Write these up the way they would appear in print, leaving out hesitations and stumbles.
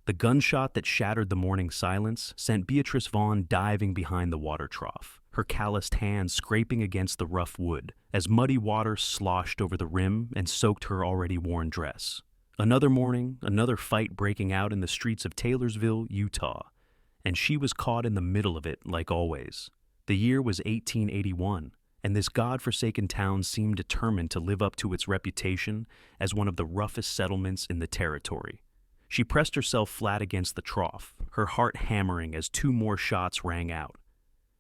The gunshot that shattered the morning silence sent Beatrice Vaughn diving behind the water trough, her calloused hands scraping against the rough wood as muddy water sloshed over the rim and soaked her already worn dress. Another morning, another fight breaking out in the streets of Taylorsville, Utah, and she was caught in the middle of it like always. The year was 1881, and this god-forsaken town seemed determined to live up to its reputation as one of the roughest settlements in the territory. She pressed herself flat against the trough, her heart hammering as two more shots rang out.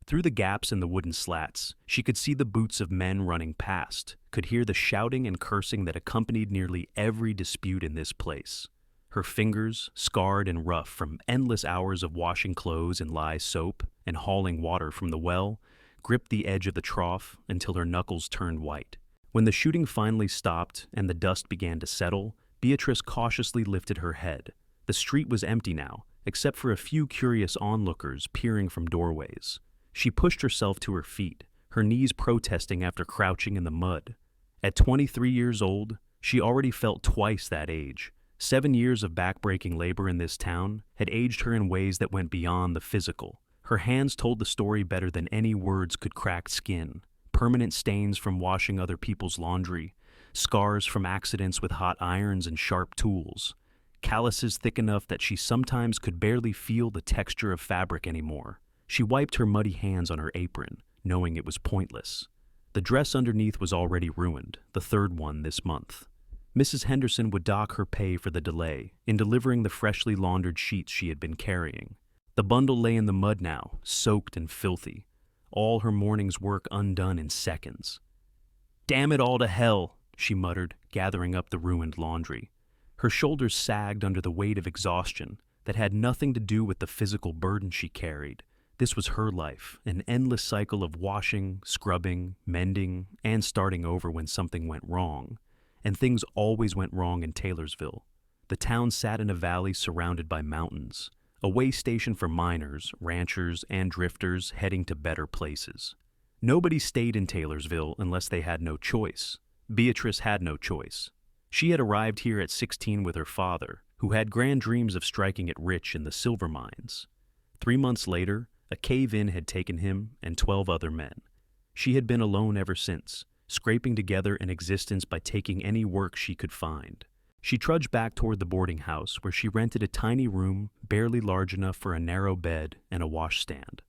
Through the gaps in the wooden slats, she could see the boots of men running past, could hear the shouting and cursing that accompanied nearly every dispute in this place. Her fingers, scarred and rough from endless hours of washing clothes in lye soap and hauling water from the well, gripped the edge of the trough until her knuckles turned white. When the shooting finally stopped and the dust began to settle, Beatrice cautiously lifted her head. The street was empty now, except for a few curious onlookers peering from doorways. She pushed herself to her feet, her knees protesting after crouching in the mud. At 23 years old, she already felt twice that age. 7 years of backbreaking labor in this town had aged her in ways that went beyond the physical. Her hands told the story better than any words could crack skin. Permanent stains from washing other people's laundry, scars from accidents with hot irons and sharp tools, calluses thick enough that she sometimes could barely feel the texture of fabric anymore. She wiped her muddy hands on her apron, knowing it was pointless. The dress underneath was already ruined, the third one this month. Mrs. Henderson would dock her pay for the delay in delivering the freshly laundered sheets she had been carrying. The bundle lay in the mud now, soaked and filthy, all her morning's work undone in seconds. "Damn it all to hell," she muttered, gathering up the ruined laundry. Her shoulders sagged under the weight of exhaustion that had nothing to do with the physical burden she carried. This was her life, an endless cycle of washing, scrubbing, mending, and starting over when something went wrong. And things always went wrong in Taylorsville. The town sat in a valley surrounded by mountains, a way station for miners, ranchers, and drifters heading to better places. Nobody stayed in Taylorsville unless they had no choice. Beatrice had no choice. She had arrived here at 16 with her father, who had grand dreams of striking it rich in the silver mines. 3 months later, a cave-in had taken him and 12 other men. She had been alone ever since, scraping together an existence by taking any work she could find. She trudged back toward the boarding house where she rented a tiny room barely large enough for a narrow bed and a washstand.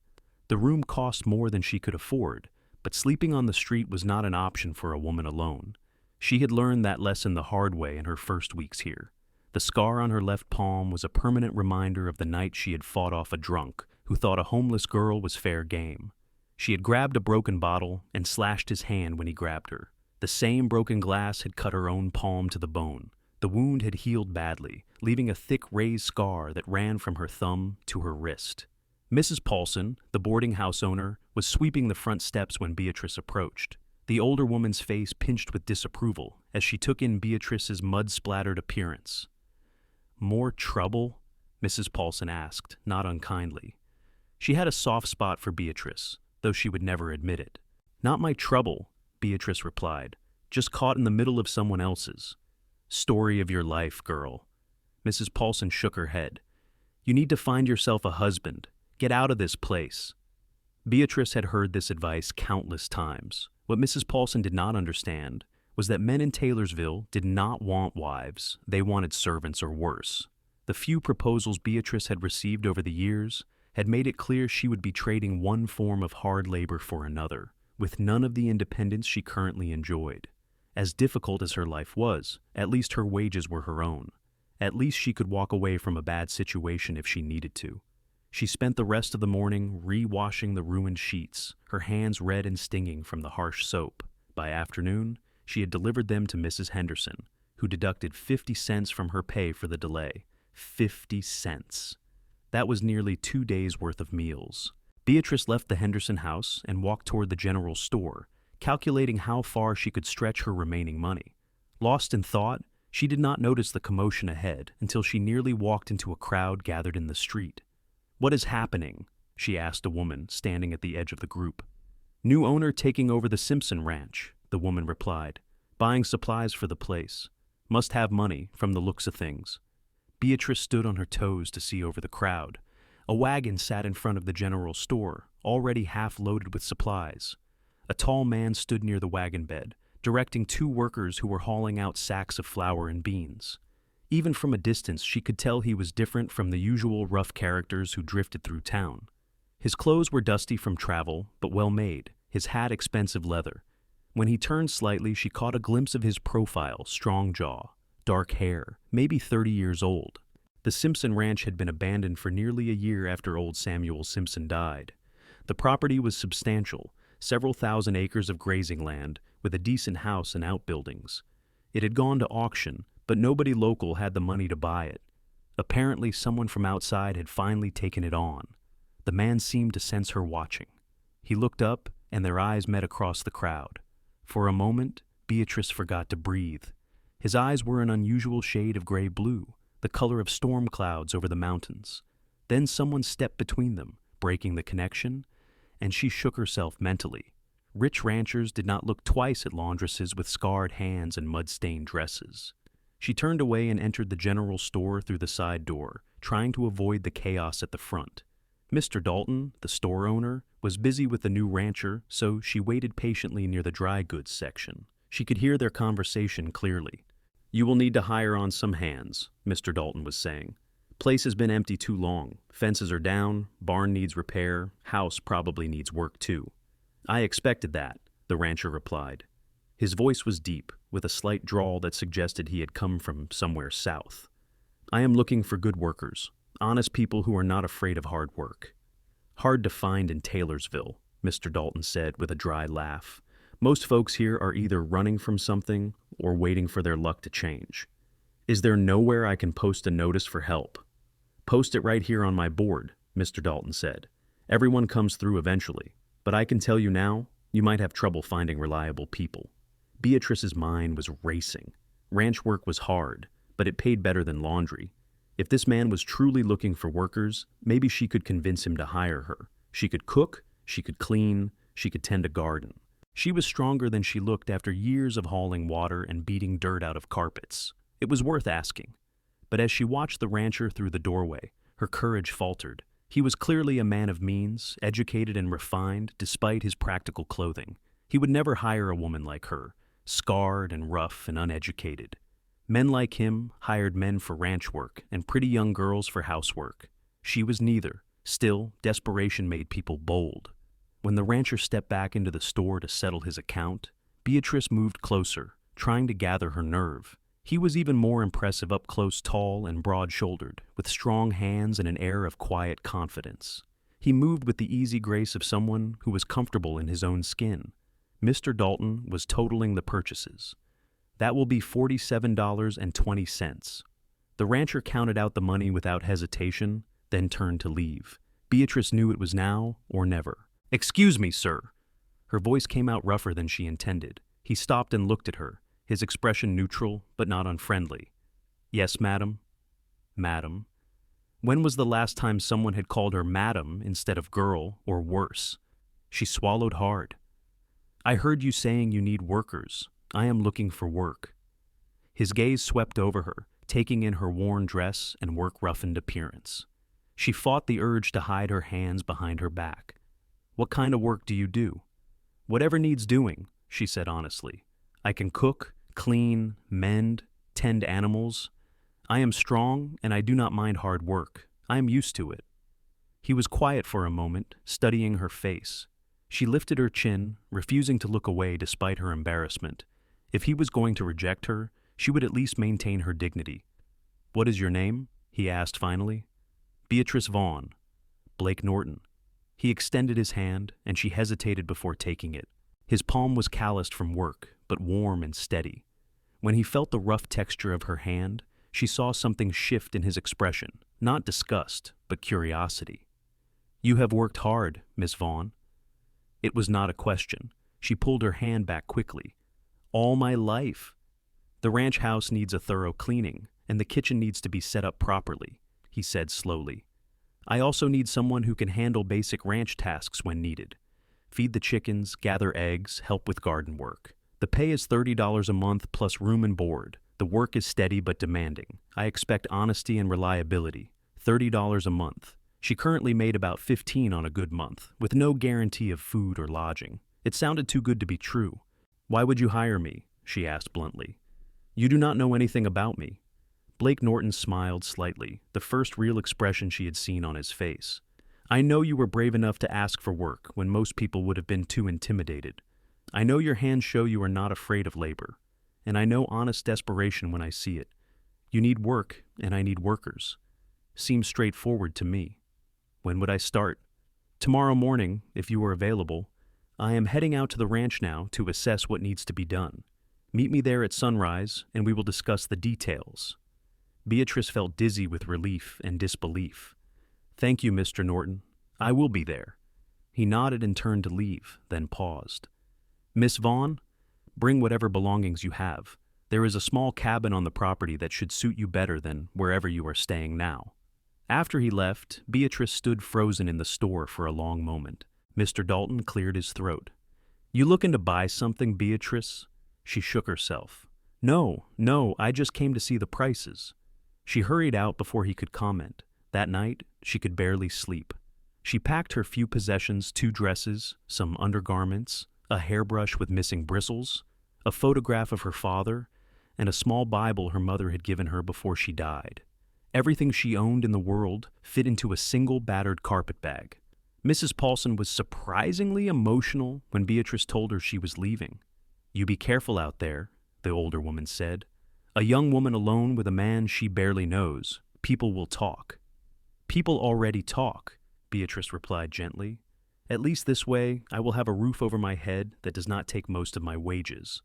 The room cost more than she could afford, but sleeping on the street was not an option for a woman alone. She had learned that lesson the hard way in her first weeks here. The scar on her left palm was a permanent reminder of the night she had fought off a drunk who thought a homeless girl was fair game. She had grabbed a broken bottle and slashed his hand when he grabbed her. The same broken glass had cut her own palm to the bone. The wound had healed badly, leaving a thick raised scar that ran from her thumb to her wrist. Mrs. Paulson, the boarding house owner, was sweeping the front steps when Beatrice approached. The older woman's face pinched with disapproval as she took in Beatrice's mud-splattered appearance. "More trouble?" Mrs. Paulson asked, not unkindly. She had a soft spot for Beatrice, though she would never admit it. "Not my trouble," Beatrice replied, "just caught in the middle of someone else's." "Story of your life, girl." Mrs. Paulson shook her head. "You need to find yourself a husband. Get out of this place." Beatrice had heard this advice countless times. What Mrs. Paulson did not understand was that men in Taylorsville did not want wives, they wanted servants or worse. The few proposals Beatrice had received over the years had made it clear she would be trading one form of hard labor for another, with none of the independence she currently enjoyed. As difficult as her life was, at least her wages were her own. At least she could walk away from a bad situation if she needed to. She spent the rest of the morning re-washing the ruined sheets, her hands red and stinging from the harsh soap. By afternoon, she had delivered them to Mrs. Henderson, who deducted 50 cents from her pay for the delay. 50 cents. That was nearly 2 days' worth of meals. Beatrice left the Henderson house and walked toward the general store, calculating how far she could stretch her remaining money. Lost in thought, she did not notice the commotion ahead until she nearly walked into a crowd gathered in the street. "What is happening?" she asked a woman standing at the edge of the group. "New owner taking over the Simpson Ranch," the woman replied, "buying supplies for the place. Must have money, from the looks of things." Beatrice stood on her toes to see over the crowd. A wagon sat in front of the general store, already half loaded with supplies. A tall man stood near the wagon bed, directing two workers who were hauling out sacks of flour and beans. Even from a distance, she could tell he was different from the usual rough characters who drifted through town. His clothes were dusty from travel, but well made, his hat expensive leather. When he turned slightly, she caught a glimpse of his profile, strong jaw, dark hair, maybe 30 years old. The Simpson Ranch had been abandoned for nearly a year after old Samuel Simpson died. The property was substantial, several thousand acres of grazing land, with a decent house and outbuildings. It had gone to auction, but nobody local had the money to buy it. Apparently, someone from outside had finally taken it on. The man seemed to sense her watching. He looked up, and their eyes met across the crowd. For a moment, Beatrice forgot to breathe. His eyes were an unusual shade of gray-blue, the color of storm clouds over the mountains. Then someone stepped between them, breaking the connection, and she shook herself mentally. Rich ranchers did not look twice at laundresses with scarred hands and mud-stained dresses. She turned away and entered the general store through the side door, trying to avoid the chaos at the front. Mr. Dalton, the store owner, was busy with the new rancher, so she waited patiently near the dry goods section. She could hear their conversation clearly. "You will need to hire on some hands," Mr. Dalton was saying. "Place has been empty too long. Fences are down, barn needs repair, house probably needs work too." "I expected that," the rancher replied. His voice was deep, with a slight drawl that suggested he had come from somewhere south. "I am looking for good workers, honest people who are not afraid of hard work." "Hard to find in Taylorsville," Mr. Dalton said with a dry laugh. "Most folks here are either running from something or waiting for their luck to change." "Is there nowhere I can post a notice for help?" "Post it right here on my board," Mr. Dalton said. "Everyone comes through eventually, but I can tell you now, you might have trouble finding reliable people." Beatrice's mind was racing. Ranch work was hard, but it paid better than laundry. If this man was truly looking for workers, maybe she could convince him to hire her. She could cook, she could clean, she could tend a garden. She was stronger than she looked after years of hauling water and beating dirt out of carpets. It was worth asking. But as she watched the rancher through the doorway, her courage faltered. He was clearly a man of means, educated and refined, despite his practical clothing. He would never hire a woman like her, scarred and rough and uneducated. Men like him hired men for ranch work and pretty young girls for housework. She was neither. Still, desperation made people bold. When the rancher stepped back into the store to settle his account, Beatrice moved closer, trying to gather her nerve. He was even more impressive up close, tall and broad-shouldered, with strong hands and an air of quiet confidence. He moved with the easy grace of someone who was comfortable in his own skin. Mr. Dalton was totaling the purchases. "That will be $47.20. The rancher counted out the money without hesitation, then turned to leave. Beatrice knew it was now or never. "Excuse me, sir." Her voice came out rougher than she intended. He stopped and looked at her, his expression neutral but not unfriendly. "Yes, madam." "Madam." When was the last time someone had called her madam instead of girl or worse? She swallowed hard. "I heard you saying you need workers. I am looking for work." His gaze swept over her, taking in her worn dress and work-roughened appearance. She fought the urge to hide her hands behind her back. "What kind of work do you do?" "Whatever needs doing," she said honestly. "I can cook, clean, mend, tend animals. I am strong, and I do not mind hard work. I am used to it." He was quiet for a moment, studying her face. She lifted her chin, refusing to look away despite her embarrassment. If he was going to reject her, she would at least maintain her dignity. "What is your name?" he asked finally. "Beatrice Vaughn." "Blake Norton." He extended his hand, and she hesitated before taking it. His palm was calloused from work, but warm and steady. When he felt the rough texture of her hand, she saw something shift in his expression, not disgust, but curiosity. "You have worked hard, Miss Vaughn." It was not a question. She pulled her hand back quickly. "All my life." "The ranch house needs a thorough cleaning, and the kitchen needs to be set up properly," he said slowly. "I also need someone who can handle basic ranch tasks when needed. Feed the chickens, gather eggs, help with garden work. The pay is $30 a month plus room and board. The work is steady but demanding. I expect honesty and reliability. $30 a month. She currently made about 15 on a good month, with no guarantee of food or lodging. It sounded too good to be true. Why would you hire me? She asked bluntly. You do not know anything about me. Blake Norton smiled slightly, the first real expression she had seen on his face. I know you were brave enough to ask for work when most people would have been too intimidated. I know your hands show you are not afraid of labor, and I know honest desperation when I see it. You need work, and I need workers. Seems straightforward to me. When would I start? Tomorrow morning, if you are available. I am heading out to the ranch now to assess what needs to be done. Meet me there at sunrise, and we will discuss the details. Beatrice felt dizzy with relief and disbelief. Thank you, Mr. Norton. I will be there. He nodded and turned to leave, then paused. Miss Vaughn, bring whatever belongings you have. There is a small cabin on the property that should suit you better than wherever you are staying now. After he left, Beatrice stood frozen in the store for a long moment. Mr. Dalton cleared his throat. You looking to buy something, Beatrice? She shook herself. No, I just came to see the prices. She hurried out before he could comment. That night, she could barely sleep. She packed her few possessions, 2 dresses, some undergarments, a hairbrush with missing bristles, a photograph of her father, and a small Bible her mother had given her before she died. Everything she owned in the world fit into a single battered carpet bag. Mrs. Paulson was surprisingly emotional when Beatrice told her she was leaving. You be careful out there, the older woman said. A young woman alone with a man she barely knows. People will talk. People already talk, Beatrice replied gently. At least this way, I will have a roof over my head that does not take most of my wages.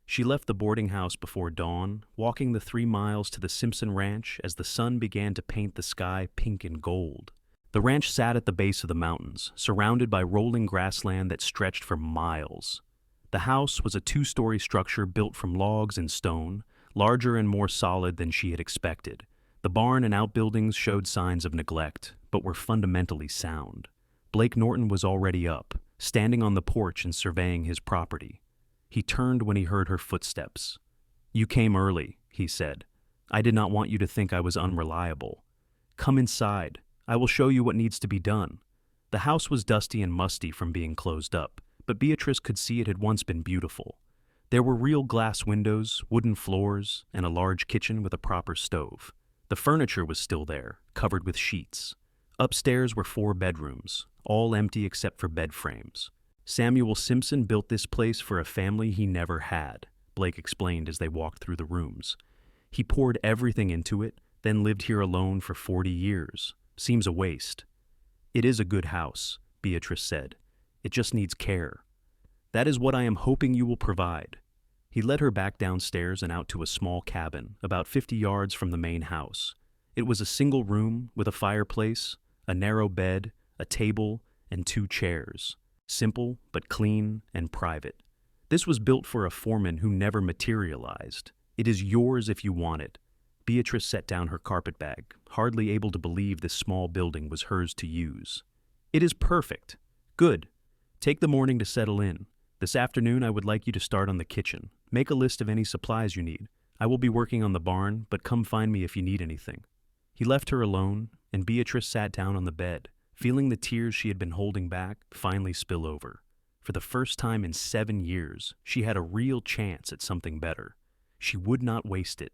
She left the boarding house before dawn, walking the 3 miles to the Simpson Ranch as the sun began to paint the sky pink and gold. The ranch sat at the base of the mountains, surrounded by rolling grassland that stretched for miles. The house was a 2-story structure built from logs and stone, larger and more solid than she had expected. The barn and outbuildings showed signs of neglect, but were fundamentally sound. Blake Norton was already up, standing on the porch and surveying his property. He turned when he heard her footsteps. You came early, he said. I did not want you to think I was unreliable. Come inside. I will show you what needs to be done. The house was dusty and musty from being closed up, but Beatrice could see it had once been beautiful. There were real glass windows, wooden floors, and a large kitchen with a proper stove. The furniture was still there, covered with sheets. Upstairs were 4 bedrooms, all empty except for bed frames. Samuel Simpson built this place for a family he never had, Blake explained as they walked through the rooms. He poured everything into it, then lived here alone for 40 years. Seems a waste. It is a good house, Beatrice said. It just needs care. That is what I am hoping you will provide. He led her back downstairs and out to a small cabin, about 50 yards from the main house. It was a single room with a fireplace, a narrow bed, a table, and 2 chairs. Simple, but clean and private. This was built for a foreman who never materialized. It is yours if you want it. Beatrice set down her carpetbag, hardly able to believe this small building was hers to use. It is perfect. Good. Take the morning to settle in. This afternoon I would like you to start on the kitchen. Make a list of any supplies you need. I will be working on the barn, but come find me if you need anything. He left her alone, and Beatrice sat down on the bed, feeling the tears she had been holding back finally spill over. For the first time in 7 years, she had a real chance at something better. She would not waste it.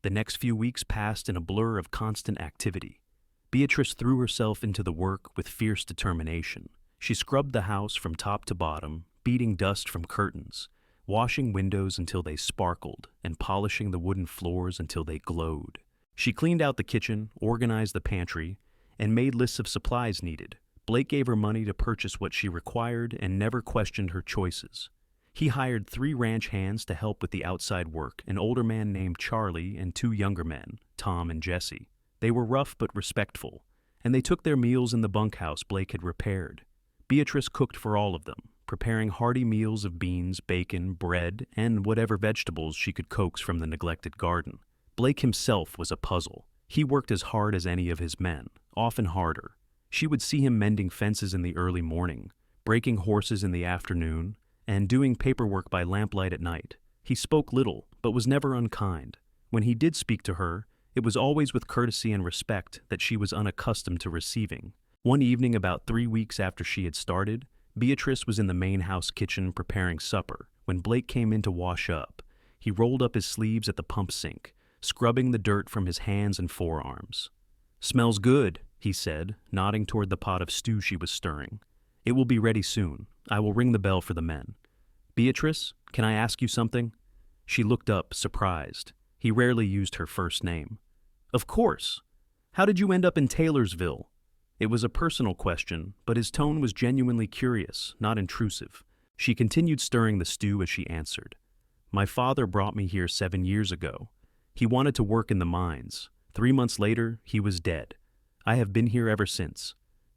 The next few weeks passed in a blur of constant activity. Beatrice threw herself into the work with fierce determination. She scrubbed the house from top to bottom, beating dust from curtains, washing windows until they sparkled, and polishing the wooden floors until they glowed. She cleaned out the kitchen, organized the pantry, and made lists of supplies needed. Blake gave her money to purchase what she required and never questioned her choices. He hired 3 ranch hands to help with the outside work, an older man named Charlie and 2 younger men, Tom and Jesse. They were rough but respectful, and they took their meals in the bunkhouse Blake had repaired. Beatrice cooked for all of them, preparing hearty meals of beans, bacon, bread, and whatever vegetables she could coax from the neglected garden. Blake himself was a puzzle. He worked as hard as any of his men, often harder. She would see him mending fences in the early morning, breaking horses in the afternoon, and doing paperwork by lamplight at night. He spoke little, but was never unkind. When he did speak to her, it was always with courtesy and respect that she was unaccustomed to receiving. One evening about 3 weeks after she had started, Beatrice was in the main house kitchen preparing supper when Blake came in to wash up. He rolled up his sleeves at the pump sink, scrubbing the dirt from his hands and forearms. "Smells good," he said, nodding toward the pot of stew she was stirring. "It will be ready soon. I will ring the bell for the men. Beatrice, can I ask you something?" She looked up, surprised. He rarely used her first name. "Of course. How did you end up in Taylorsville?" It was a personal question, but his tone was genuinely curious, not intrusive. She continued stirring the stew as she answered. "My father brought me here 7 years ago. He wanted to work in the mines. 3 months later, he was dead. I have been here ever since.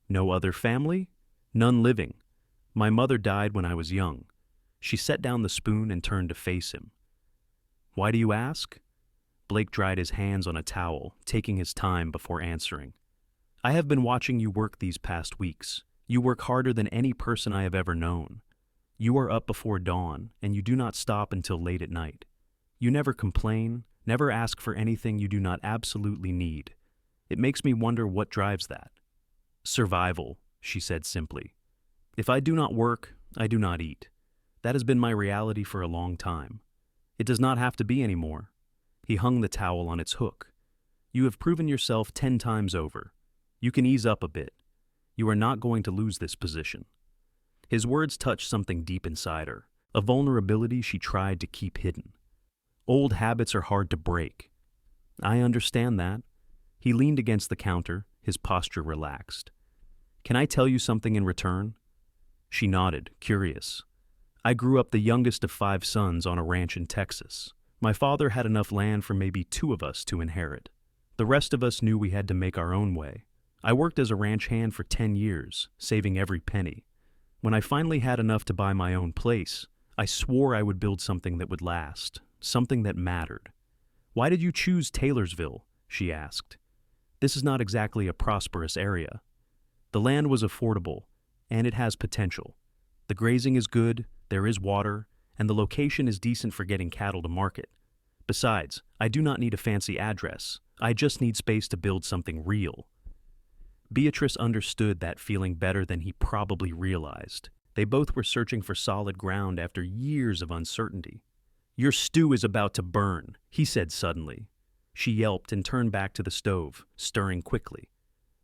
No other family? None living. My mother died when I was young." She set down the spoon and turned to face him. "Why do you ask?" Blake dried his hands on a towel, taking his time before answering. "I have been watching you work these past weeks. You work harder than any person I have ever known. You are up before dawn, and you do not stop until late at night. You never complain, never ask for anything you do not absolutely need. It makes me wonder what drives that." "Survival," she said simply. "If I do not work, I do not eat. That has been my reality for a long time. It does not have to be anymore." He hung the towel on its hook. "You have proven yourself 10 times over. You can ease up a bit. You are not going to lose this position." His words touched something deep inside her, a vulnerability she tried to keep hidden. "Old habits are hard to break." "I understand that." He leaned against the counter, his posture relaxed. "Can I tell you something in return?" She nodded, curious. "I grew up the youngest of 5 sons on a ranch in Texas. My father had enough land for maybe 2 of us to inherit. The rest of us knew we had to make our own way. I worked as a ranch hand for 10 years, saving every penny. When I finally had enough to buy my own place, I swore I would build something that would last, something that mattered." "Why did you choose Taylorsville?" she asked. "This is not exactly a prosperous area." "The land was affordable, and it has potential. The grazing is good, there is water, and the location is decent for getting cattle to market. Besides, I do not need a fancy address. I just need space to build something real." Beatrice understood that feeling better than he probably realized. They both were searching for solid ground after years of uncertainty. "Your stew is about to burn," he said suddenly. She yelped and turned back to the stove, stirring quickly.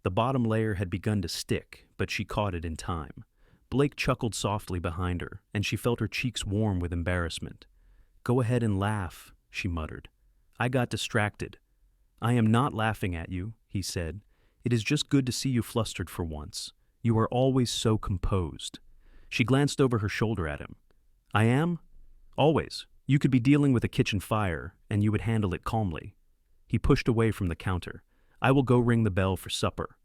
The bottom layer had begun to stick, but she caught it in time. Blake chuckled softly behind her, and she felt her cheeks warm with embarrassment. "Go ahead and laugh," she muttered. "I got distracted." "I am not laughing at you," he said. "It is just good to see you flustered for once. You are always so composed." She glanced over her shoulder at him. "I am? Always. You could be dealing with a kitchen fire, and you would handle it calmly." He pushed away from the counter. "I will go ring the bell for supper."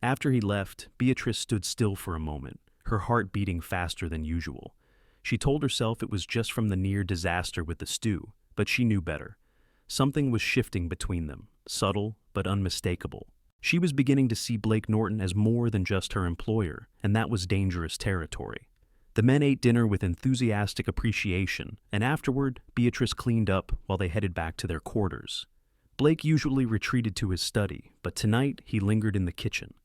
After he left, Beatrice stood still for a moment, her heart beating faster than usual. She told herself it was just from the near disaster with the stew, but she knew better. Something was shifting between them, subtle but unmistakable. She was beginning to see Blake Norton as more than just her employer, and that was dangerous territory. The men ate dinner with enthusiastic appreciation, and afterward, Beatrice cleaned up while they headed back to their quarters. Blake usually retreated to his study, but tonight he lingered in the kitchen.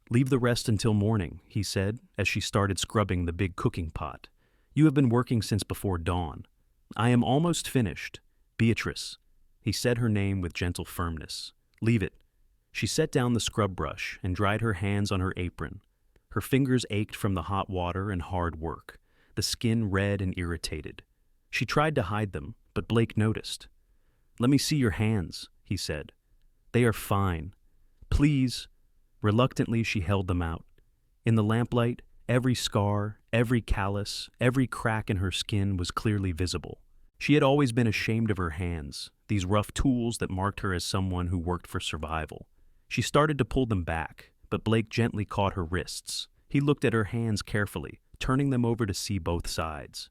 "Leave the rest until morning," he said, as she started scrubbing the big cooking pot. "You have been working since before dawn." "I am almost finished. Beatrice." He said her name with gentle firmness. "Leave it." She set down the scrub brush and dried her hands on her apron. Her fingers ached from the hot water and hard work, the skin red and irritated. She tried to hide them, but Blake noticed. "Let me see your hands," he said. "They are fine. Please." Reluctantly, she held them out. In the lamplight, every scar, every callus, every crack in her skin was clearly visible. She had always been ashamed of her hands, these rough tools that marked her as someone who worked for survival. She started to pull them back, but Blake gently caught her wrists. He looked at her hands carefully, turning them over to see both sides.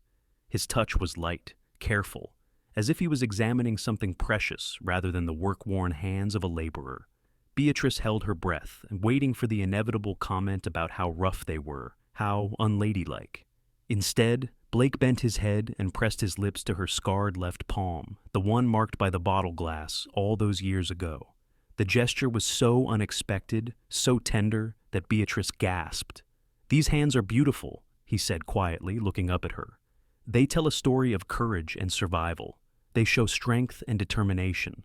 His touch was light, careful, as if he was examining something precious rather than the work-worn hands of a laborer. Beatrice held her breath, waiting for the inevitable comment about how rough they were, how unladylike. Instead, Blake bent his head and pressed his lips to her scarred left palm, the one marked by the bottle glass all those years ago. The gesture was so unexpected, so tender, that Beatrice gasped. "These hands are beautiful," he said quietly, looking up at her. "They tell a story of courage and survival. They show strength and determination.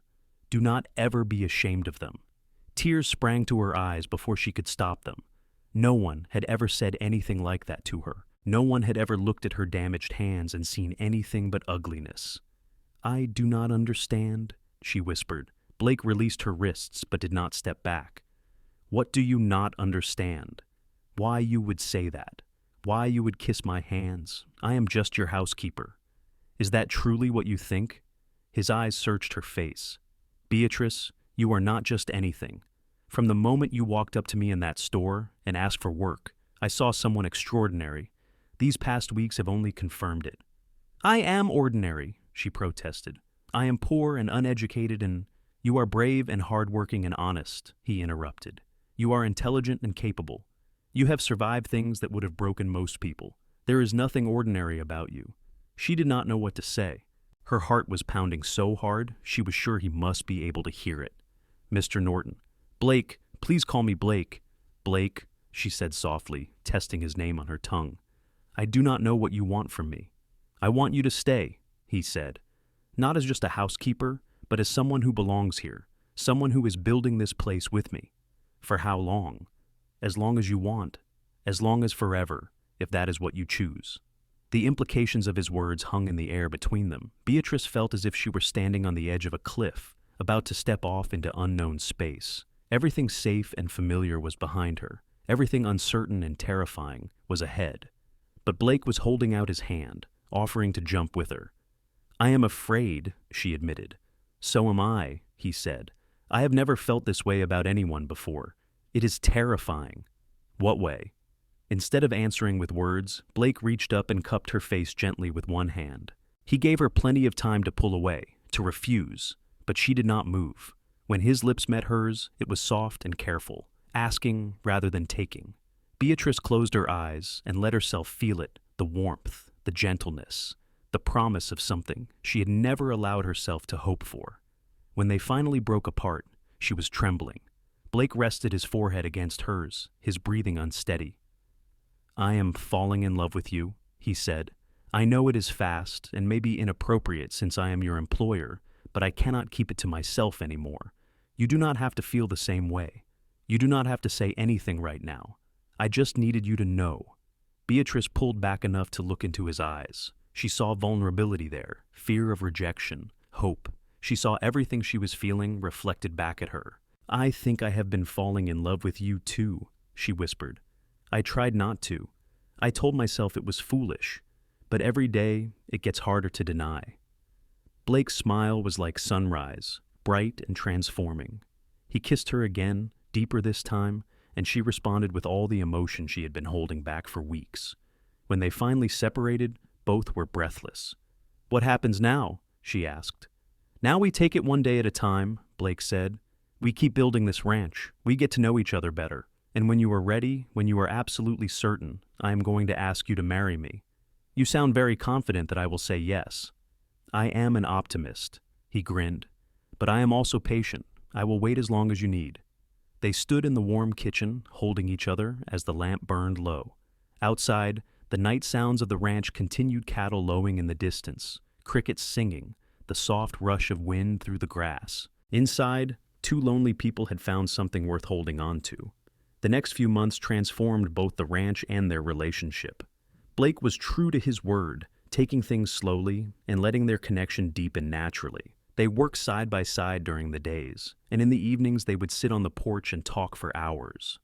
Do not ever be ashamed of them." Tears sprang to her eyes before she could stop them. No one had ever said anything like that to her. No one had ever looked at her damaged hands and seen anything but ugliness. "I do not understand," she whispered. Blake released her wrists but did not step back. "What do you not understand? Why you would say that? Why you would kiss my hands? I am just your housekeeper. Is that truly what you think?" His eyes searched her face. "Beatrice, you are not just anything. From the moment you walked up to me in that store and asked for work, I saw someone extraordinary. These past weeks have only confirmed it." "I am ordinary," she protested. "I am poor and uneducated and—" "You are brave and hardworking and honest," he interrupted. "You are intelligent and capable. You have survived things that would have broken most people. There is nothing ordinary about you." She did not know what to say. Her heart was pounding so hard, she was sure he must be able to hear it. "Mr. Norton." "Blake, please call me Blake." "Blake," she said softly, testing his name on her tongue. "I do not know what you want from me." "I want you to stay," he said. "Not as just a housekeeper, but as someone who belongs here, someone who is building this place with me." "For how long?" "As long as you want. As long as forever, if that is what you choose." The implications of his words hung in the air between them. Beatrice felt as if she were standing on the edge of a cliff, about to step off into unknown space. Everything safe and familiar was behind her. Everything uncertain and terrifying was ahead. But Blake was holding out his hand, offering to jump with her. "I am afraid," she admitted. "So am I," he said. "I have never felt this way about anyone before. It is terrifying." "What way?" Instead of answering with words, Blake reached up and cupped her face gently with one hand. He gave her plenty of time to pull away, to refuse, but she did not move. When his lips met hers, it was soft and careful, asking rather than taking. Beatrice closed her eyes and let herself feel it, the warmth, the gentleness, the promise of something she had never allowed herself to hope for. When they finally broke apart, she was trembling. Blake rested his forehead against hers, his breathing unsteady. "I am falling in love with you," he said. "I know it is fast and maybe inappropriate since I am your employer, but I cannot keep it to myself anymore. You do not have to feel the same way. You do not have to say anything right now. I just needed you to know." Beatrice pulled back enough to look into his eyes. She saw vulnerability there, fear of rejection, hope. She saw everything she was feeling reflected back at her. "I think I have been falling in love with you too," she whispered. "I tried not to. I told myself it was foolish, but every day it gets harder to deny." Blake's smile was like sunrise, bright and transforming. He kissed her again, deeper this time, and she responded with all the emotion she had been holding back for weeks. When they finally separated, both were breathless. "What happens now?" she asked. "Now we take it one day at a time," Blake said. "We keep building this ranch. We get to know each other better. And when you are ready, when you are absolutely certain, I am going to ask you to marry me. You sound very confident that I will say yes." "I am an optimist," he grinned. "But I am also patient. I will wait as long as you need." They stood in the warm kitchen, holding each other as the lamp burned low. Outside, the night sounds of the ranch continued, cattle lowing in the distance, crickets singing, the soft rush of wind through the grass. Inside, two lonely people had found something worth holding on to. The next few months transformed both the ranch and their relationship. Blake was true to his word, taking things slowly and letting their connection deepen naturally. They worked side by side during the days, and in the evenings they would sit on the porch and talk for hours.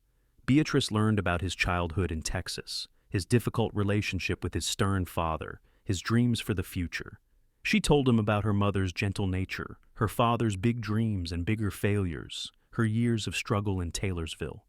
Beatrice learned about his childhood in Texas, his difficult relationship with his stern father, his dreams for the future. She told him about her mother's gentle nature, her father's big dreams and bigger failures, her years of struggle in Taylorsville.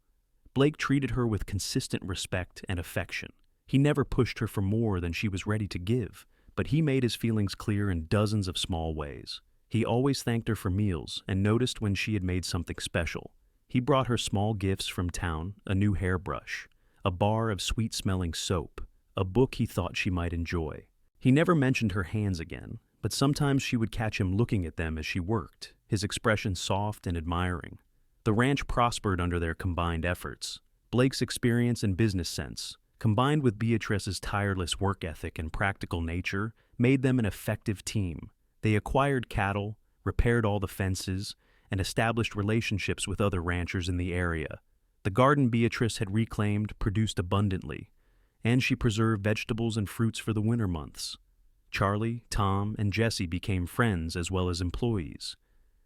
Blake treated her with consistent respect and affection. He never pushed her for more than she was ready to give, but he made his feelings clear in dozens of small ways. He always thanked her for meals and noticed when she had made something special. He brought her small gifts from town, a new hairbrush, a bar of sweet-smelling soap, a book he thought she might enjoy. He never mentioned her hands again, but sometimes she would catch him looking at them as she worked, his expression soft and admiring. The ranch prospered under their combined efforts. Blake's experience and business sense, combined with Beatrice's tireless work ethic and practical nature, made them an effective team. They acquired cattle, repaired all the fences, and established relationships with other ranchers in the area. The garden Beatrice had reclaimed produced abundantly, and she preserved vegetables and fruits for the winter months. Charlie, Tom, and Jesse became friends as well as employees.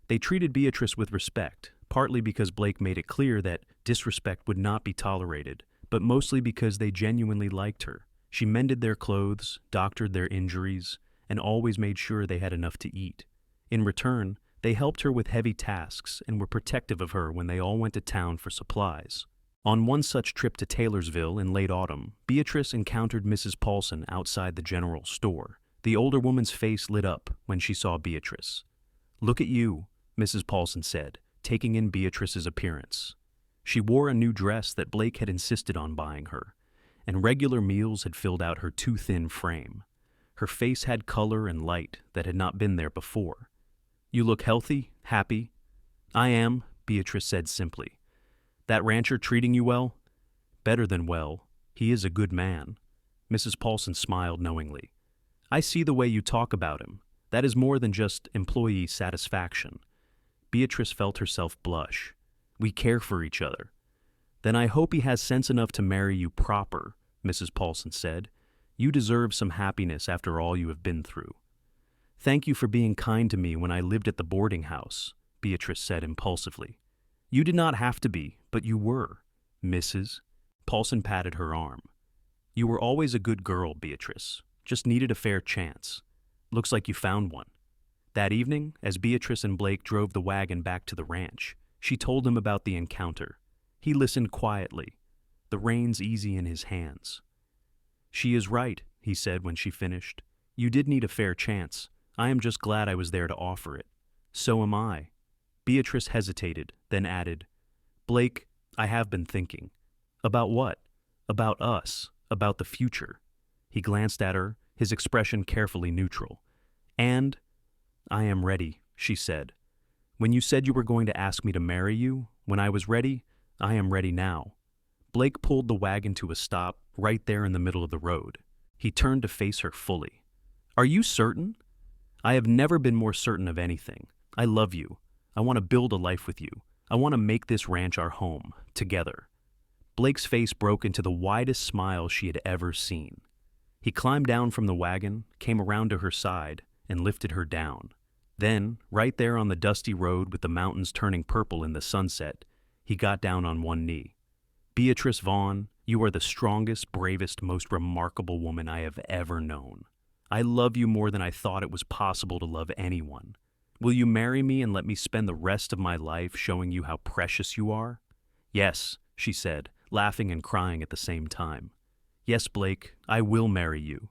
They treated Beatrice with respect, partly because Blake made it clear that disrespect would not be tolerated, but mostly because they genuinely liked her. She mended their clothes, doctored their injuries, and always made sure they had enough to eat. In return, they helped her with heavy tasks and were protective of her when they all went to town for supplies. On one such trip to Taylorsville in late autumn, Beatrice encountered Mrs. Paulson outside the general store. The older woman's face lit up when she saw Beatrice. "Look at you," Mrs. Paulson said, taking in Beatrice's appearance. She wore a new dress that Blake had insisted on buying her, and regular meals had filled out her too thin frame. Her face had color and light that had not been there before. "You look healthy, happy." "I am," Beatrice said simply. "That rancher treating you well?" "Better than well. He is a good man." Mrs. Paulson smiled knowingly. "I see the way you talk about him. That is more than just employee satisfaction." Beatrice felt herself blush. "We care for each other." "Then I hope he has sense enough to marry you proper," Mrs. Paulson said. "You deserve some happiness after all you have been through." "Thank you for being kind to me when I lived at the boarding house," Beatrice said impulsively. "You did not have to be, but you were." "Mrs." Paulson patted her arm. "You were always a good girl, Beatrice. Just needed a fair chance. Looks like you found one." That evening, as Beatrice and Blake drove the wagon back to the ranch, she told him about the encounter. He listened quietly, the reins easy in his hands. "She is right," he said when she finished. "You did need a fair chance. I am just glad I was there to offer it." "So am I." Beatrice hesitated, then added, "Blake, I have been thinking." "About what?" "About us, about the future." He glanced at her, his expression carefully neutral. "And I am ready," she said. "When you said you were going to ask me to marry you, when I was ready, I am ready now." Blake pulled the wagon to a stop right there in the middle of the road. He turned to face her fully. "Are you certain?" "I have never been more certain of anything. I love you. I want to build a life with you. I want to make this ranch our home, together." Blake's face broke into the widest smile she had ever seen. He climbed down from the wagon, came around to her side, and lifted her down. Then, right there on the dusty road with the mountains turning purple in the sunset, he got down on one knee. "Beatrice Vaughn, you are the strongest, bravest, most remarkable woman I have ever known. I love you more than I thought it was possible to love anyone. Will you marry me and let me spend the rest of my life showing you how precious you are?" "Yes," she said, laughing and crying at the same time. "Yes, Blake, I will marry you."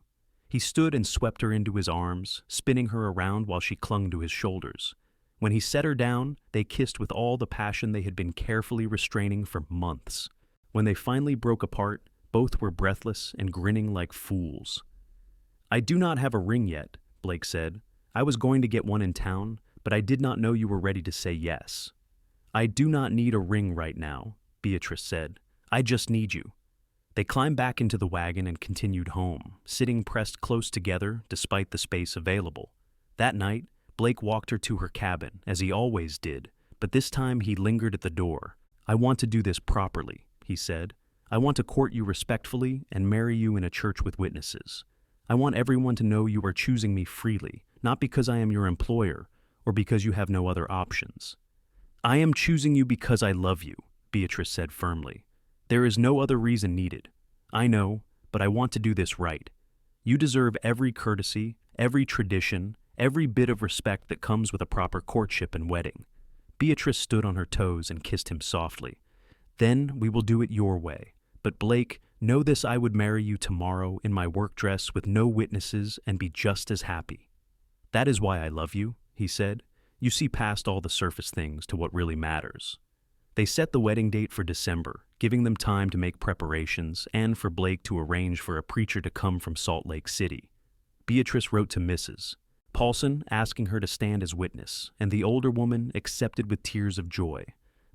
He stood and swept her into his arms, spinning her around while she clung to his shoulders. When he set her down, they kissed with all the passion they had been carefully restraining for months. When they finally broke apart, both were breathless and grinning like fools. "I do not have a ring yet," Blake said. "I was going to get one in town, but I did not know you were ready to say yes." "I do not need a ring right now," Beatrice said. "I just need you." They climbed back into the wagon and continued home, sitting pressed close together despite the space available. That night, Blake walked her to her cabin, as he always did, but this time he lingered at the door. "I want to do this properly," he said. "I want to court you respectfully and marry you in a church with witnesses. I want everyone to know you are choosing me freely, not because I am your employer or because you have no other options." "I am choosing you because I love you," Beatrice said firmly. "There is no other reason needed. I know, but I want to do this right. You deserve every courtesy, every tradition, every bit of respect that comes with a proper courtship and wedding." Beatrice stood on her toes and kissed him softly. "Then we will do it your way. But Blake, know this: I would marry you tomorrow in my work dress with no witnesses and be just as happy." "That is why I love you," he said. "You see past all the surface things to what really matters." They set the wedding date for December, giving them time to make preparations and for Blake to arrange for a preacher to come from Salt Lake City. Beatrice wrote to Mrs. Paulson asking her to stand as witness, and the older woman accepted with tears of joy.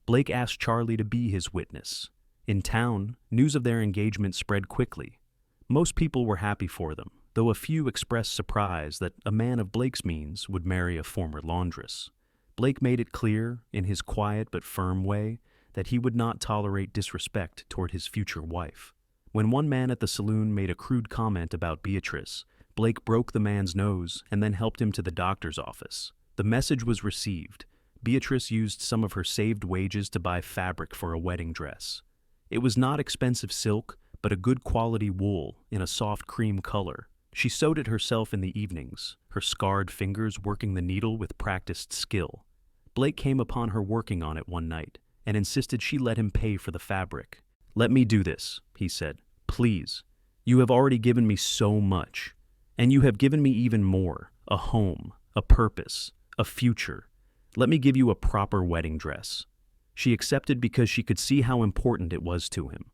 Blake asked Charlie to be his witness. In town, news of their engagement spread quickly. Most people were happy for them, though a few expressed surprise that a man of Blake's means would marry a former laundress. Blake made it clear, in his quiet but firm way, that he would not tolerate disrespect toward his future wife. When one man at the saloon made a crude comment about Beatrice, Blake broke the man's nose and then helped him to the doctor's office. The message was received. Beatrice used some of her saved wages to buy fabric for a wedding dress. It was not expensive silk, but a good quality wool in a soft cream color. She sewed it herself in the evenings, her scarred fingers working the needle with practiced skill. Blake came upon her working on it one night and insisted she let him pay for the fabric. "Let me do this," he said. "Please. You have already given me so much. And you have given me even more, a home, a purpose, a future. Let me give you a proper wedding dress." She accepted because she could see how important it was to him.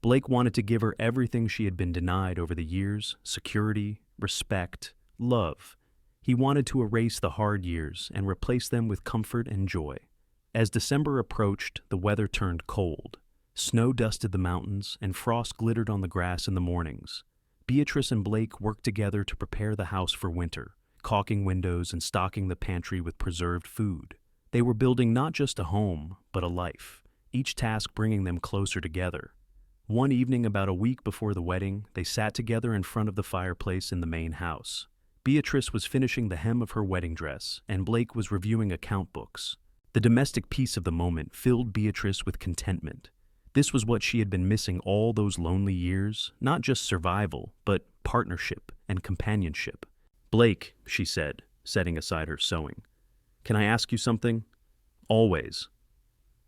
Blake wanted to give her everything she had been denied over the years: security, respect, love. He wanted to erase the hard years and replace them with comfort and joy. As December approached, the weather turned cold. Snow dusted the mountains, and frost glittered on the grass in the mornings. Beatrice and Blake worked together to prepare the house for winter, caulking windows and stocking the pantry with preserved food. They were building not just a home, but a life, each task bringing them closer together. One evening about a week before the wedding, they sat together in front of the fireplace in the main house. Beatrice was finishing the hem of her wedding dress, and Blake was reviewing account books. The domestic peace of the moment filled Beatrice with contentment. This was what she had been missing all those lonely years, not just survival, but partnership and companionship. "Blake," she said, setting aside her sewing, "can I ask you something?" "Always."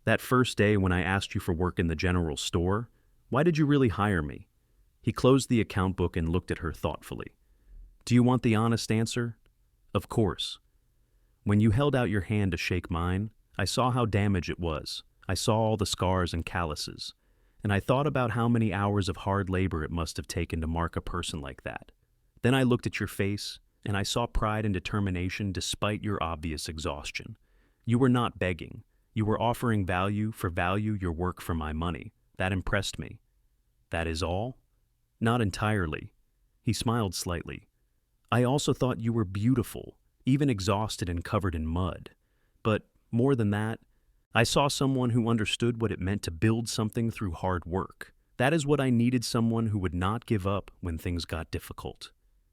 "That first day when I asked you for work in the general store, why did you really hire me?" He closed the account book and looked at her thoughtfully. "Do you want the honest answer?" "Of course." "When you held out your hand to shake mine, I saw how damaged it was. I saw all the scars and calluses, and I thought about how many hours of hard labor it must have taken to mark a person like that. Then I looked at your face, and I saw pride and determination despite your obvious exhaustion. You were not begging. You were offering value for value, your work for my money. That impressed me." "That is all?" "Not entirely." He smiled slightly. "I also thought you were beautiful, even exhausted and covered in mud. But more than that, I saw someone who understood what it meant to build something through hard work. That is what I needed, someone who would not give up when things got difficult.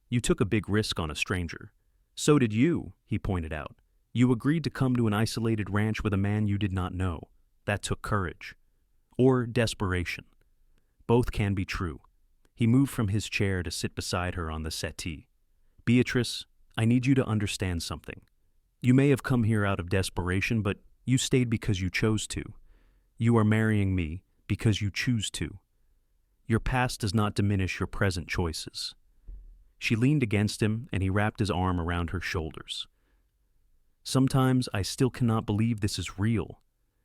You took a big risk on a stranger." "So did you," he pointed out. "You agreed to come to an isolated ranch with a man you did not know. That took courage. Or desperation. Both can be true." He moved from his chair to sit beside her on the settee. "Beatrice, I need you to understand something. You may have come here out of desperation, but you stayed because you chose to. You are marrying me because you choose to. Your past does not diminish your present choices." She leaned against him, and he wrapped his arm around her shoulders. "Sometimes I still cannot believe this is real,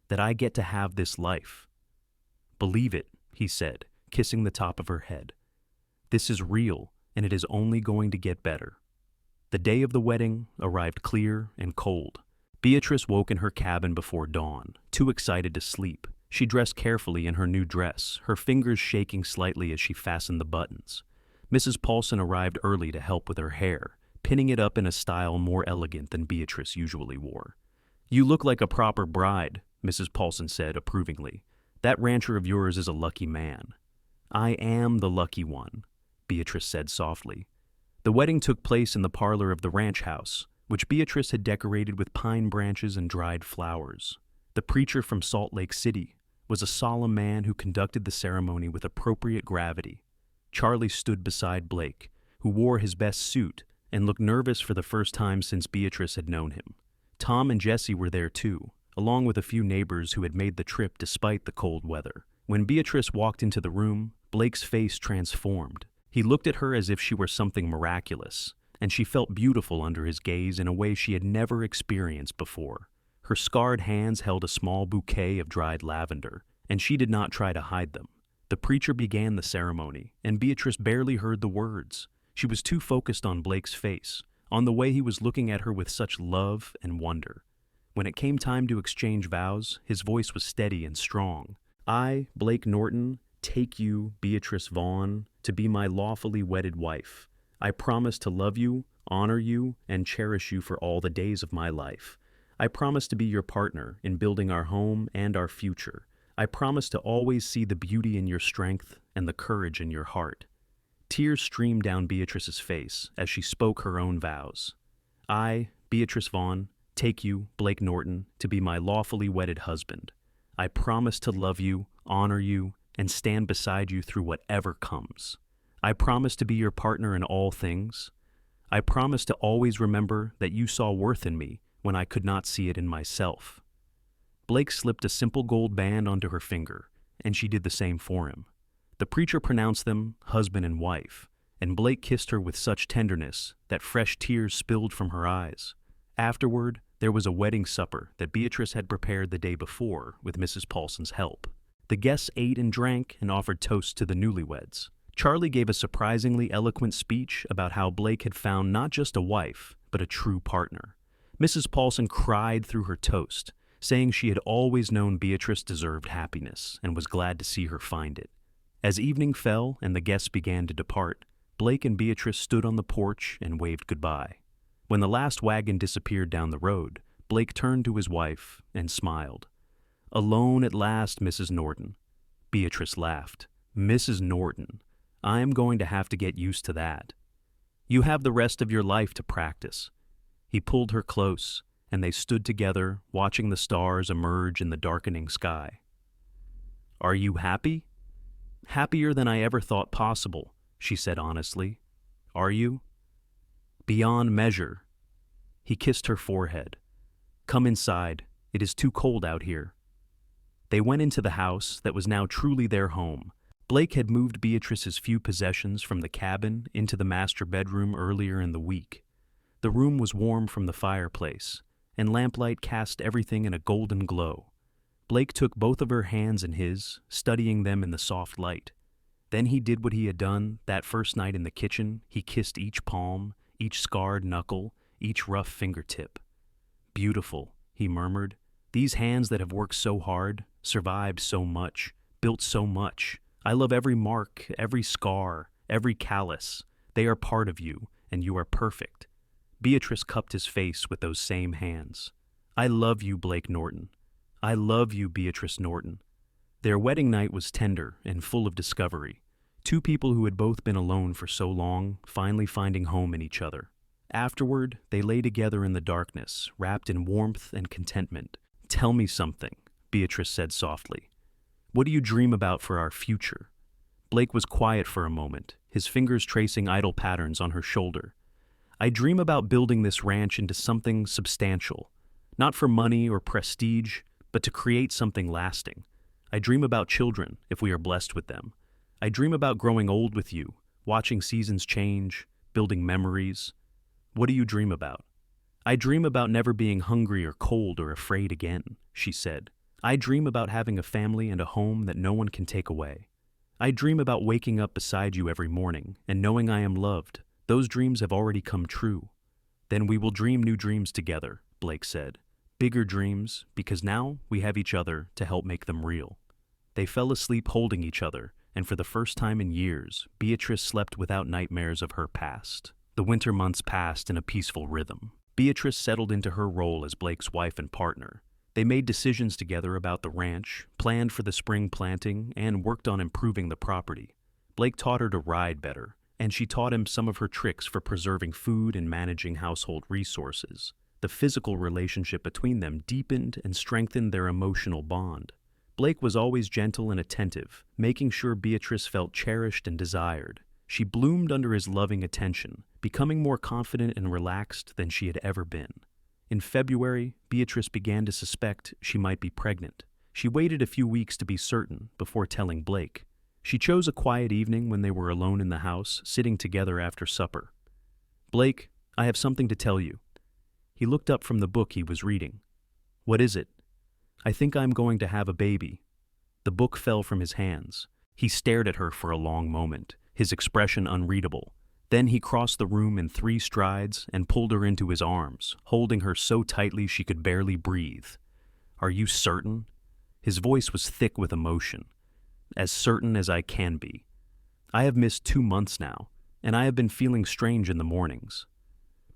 that I get to have this life." "Believe it," he said, kissing the top of her head. "This is real, and it is only going to get better." The day of the wedding arrived clear and cold. Beatrice woke in her cabin before dawn, too excited to sleep. She dressed carefully in her new dress, her fingers shaking slightly as she fastened the buttons. Mrs. Paulson arrived early to help with her hair, pinning it up in a style more elegant than Beatrice usually wore. "You look like a proper bride," Mrs. Paulson said approvingly. "That rancher of yours is a lucky man." "I am the lucky one," Beatrice said softly. The wedding took place in the parlor of the ranch house, which Beatrice had decorated with pine branches and dried flowers. The preacher from Salt Lake City was a solemn man who conducted the ceremony with appropriate gravity. Charlie stood beside Blake, who wore his best suit and looked nervous for the first time since Beatrice had known him. Tom and Jesse were there too, along with a few neighbors who had made the trip despite the cold weather. When Beatrice walked into the room, Blake's face transformed. He looked at her as if she were something miraculous, and she felt beautiful under his gaze in a way she had never experienced before. Her scarred hands held a small bouquet of dried lavender, and she did not try to hide them. The preacher began the ceremony, and Beatrice barely heard the words. She was too focused on Blake's face, on the way he was looking at her with such love and wonder. When it came time to exchange vows, his voice was steady and strong. I, Blake Norton, take you, Beatrice Vaughn, to be my lawfully wedded wife. I promise to love you, honor you, and cherish you for all the days of my life. I promise to be your partner in building our home and our future. I promise to always see the beauty in your strength and the courage in your heart. Tears streamed down Beatrice's face as she spoke her own vows. I, Beatrice Vaughn, take you, Blake Norton, to be my lawfully wedded husband. I promise to love you, honor you, and stand beside you through whatever comes. I promise to be your partner in all things. I promise to always remember that you saw worth in me when I could not see it in myself. Blake slipped a simple gold band onto her finger, and she did the same for him. The preacher pronounced them husband and wife, and Blake kissed her with such tenderness that fresh tears spilled from her eyes. Afterward, there was a wedding supper that Beatrice had prepared the day before with Mrs. Paulson's help. The guests ate and drank and offered toasts to the newlyweds. Charlie gave a surprisingly eloquent speech about how Blake had found not just a wife, but a true partner. Mrs. Paulson cried through her toast, saying she had always known Beatrice deserved happiness and was glad to see her find it. As evening fell and the guests began to depart, Blake and Beatrice stood on the porch and waved goodbye. When the last wagon disappeared down the road, Blake turned to his wife and smiled. Alone at last, Mrs. Norton. Beatrice laughed. Mrs. Norton, I am going to have to get used to that. You have the rest of your life to practice. He pulled her close, and they stood together, watching the stars emerge in the darkening sky. Are you happy? Happier than I ever thought possible, she said honestly. Are you? Beyond measure. He kissed her forehead. Come inside. It is too cold out here. They went into the house that was now truly their home. Blake had moved Beatrice's few possessions from the cabin into the master bedroom earlier in the week. The room was warm from the fireplace, and lamplight cast everything in a golden glow. Blake took both of her hands in his, studying them in the soft light. Then he did what he had done that first night in the kitchen. He kissed each palm, each scarred knuckle, each rough fingertip. Beautiful, he murmured. These hands that have worked so hard, survived so much, built so much. I love every mark, every scar, every callus. They are part of you, and you are perfect. Beatrice cupped his face with those same hands. I love you, Blake Norton. I love you, Beatrice Norton. Their wedding night was tender and full of discovery. Two people who had both been alone for so long, finally finding home in each other. Afterward, they lay together in the darkness, wrapped in warmth and contentment. Tell me something, Beatrice said softly. What do you dream about for our future? Blake was quiet for a moment, his fingers tracing idle patterns on her shoulder. I dream about building this ranch into something substantial, not for money or prestige, but to create something lasting. I dream about children, if we are blessed with them. I dream about growing old with you, watching seasons change, building memories. What do you dream about? I dream about never being hungry or cold or afraid again, she said. I dream about having a family and a home that no one can take away. I dream about waking up beside you every morning and knowing I am loved. Those dreams have already come true. Then we will dream new dreams together, Blake said. Bigger dreams, because now we have each other to help make them real. They fell asleep holding each other, and for the first time in years, Beatrice slept without nightmares of her past. The winter months passed in a peaceful rhythm. Beatrice settled into her role as Blake's wife and partner. They made decisions together about the ranch, planned for the spring planting, and worked on improving the property. Blake taught her to ride better, and she taught him some of her tricks for preserving food and managing household resources. The physical relationship between them deepened and strengthened their emotional bond. Blake was always gentle and attentive, making sure Beatrice felt cherished and desired. She bloomed under his loving attention, becoming more confident and relaxed than she had ever been. In February, Beatrice began to suspect she might be pregnant. She waited a few weeks to be certain before telling Blake. She chose a quiet evening when they were alone in the house, sitting together after supper. Blake, I have something to tell you. He looked up from the book he was reading. "What is it?" "I think I'm going to have a baby." The book fell from his hands. He stared at her for a long moment, his expression unreadable. Then he crossed the room in 3 strides and pulled her into his arms, holding her so tightly she could barely breathe. "Are you certain?" His voice was thick with emotion. "As certain as I can be. I have missed 2 months now, and I have been feeling strange in the mornings."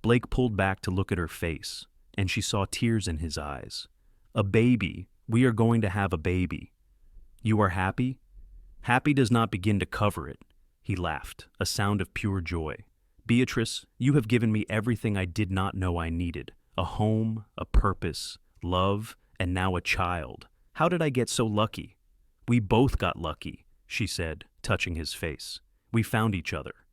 Blake pulled back to look at her face, and she saw tears in his eyes. "A baby. We are going to have a baby." "You are happy?" "Happy does not begin to cover it." He laughed, a sound of pure joy. "Beatrice, you have given me everything I did not know I needed. A home, a purpose, love, and now a child. How did I get so lucky?" "We both got lucky," she said, touching his face. "We found each other."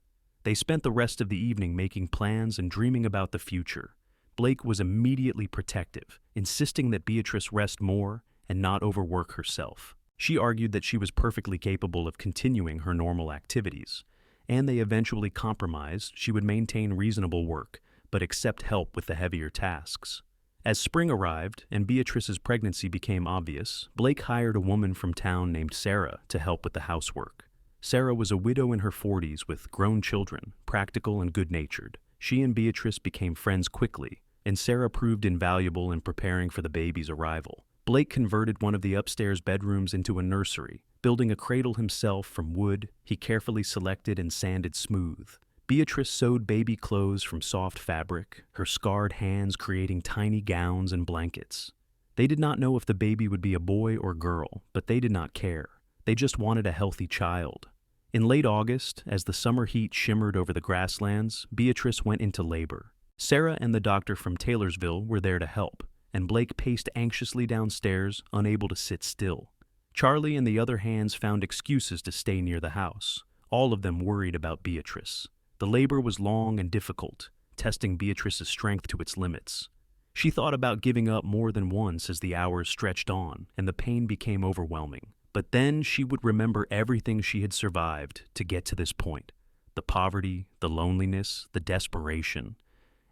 They spent the rest of the evening making plans and dreaming about the future. Blake was immediately protective, insisting that Beatrice rest more and not overwork herself. She argued that she was perfectly capable of continuing her normal activities, and they eventually compromised she would maintain reasonable work, but accept help with the heavier tasks. As spring arrived and Beatrice's pregnancy became obvious, Blake hired a woman from town named Sarah to help with the housework. Sarah was a widow in her 40s with grown children, practical and good-natured. She and Beatrice became friends quickly, and Sarah proved invaluable in preparing for the baby's arrival. Blake converted one of the upstairs bedrooms into a nursery, building a cradle himself from wood he carefully selected and sanded smooth. Beatrice sewed baby clothes from soft fabric, her scarred hands creating tiny gowns and blankets. They did not know if the baby would be a boy or girl, but they did not care. They just wanted a healthy child. In late August, as the summer heat shimmered over the grasslands, Beatrice went into labor. Sarah and the doctor from Taylorsville were there to help, and Blake paced anxiously downstairs, unable to sit still. Charlie and the other hands found excuses to stay near the house, all of them worried about Beatrice. The labor was long and difficult, testing Beatrice's strength to its limits. She thought about giving up more than once as the hours stretched on and the pain became overwhelming. But then she would remember everything she had survived to get to this point. The poverty, the loneliness, the desperation.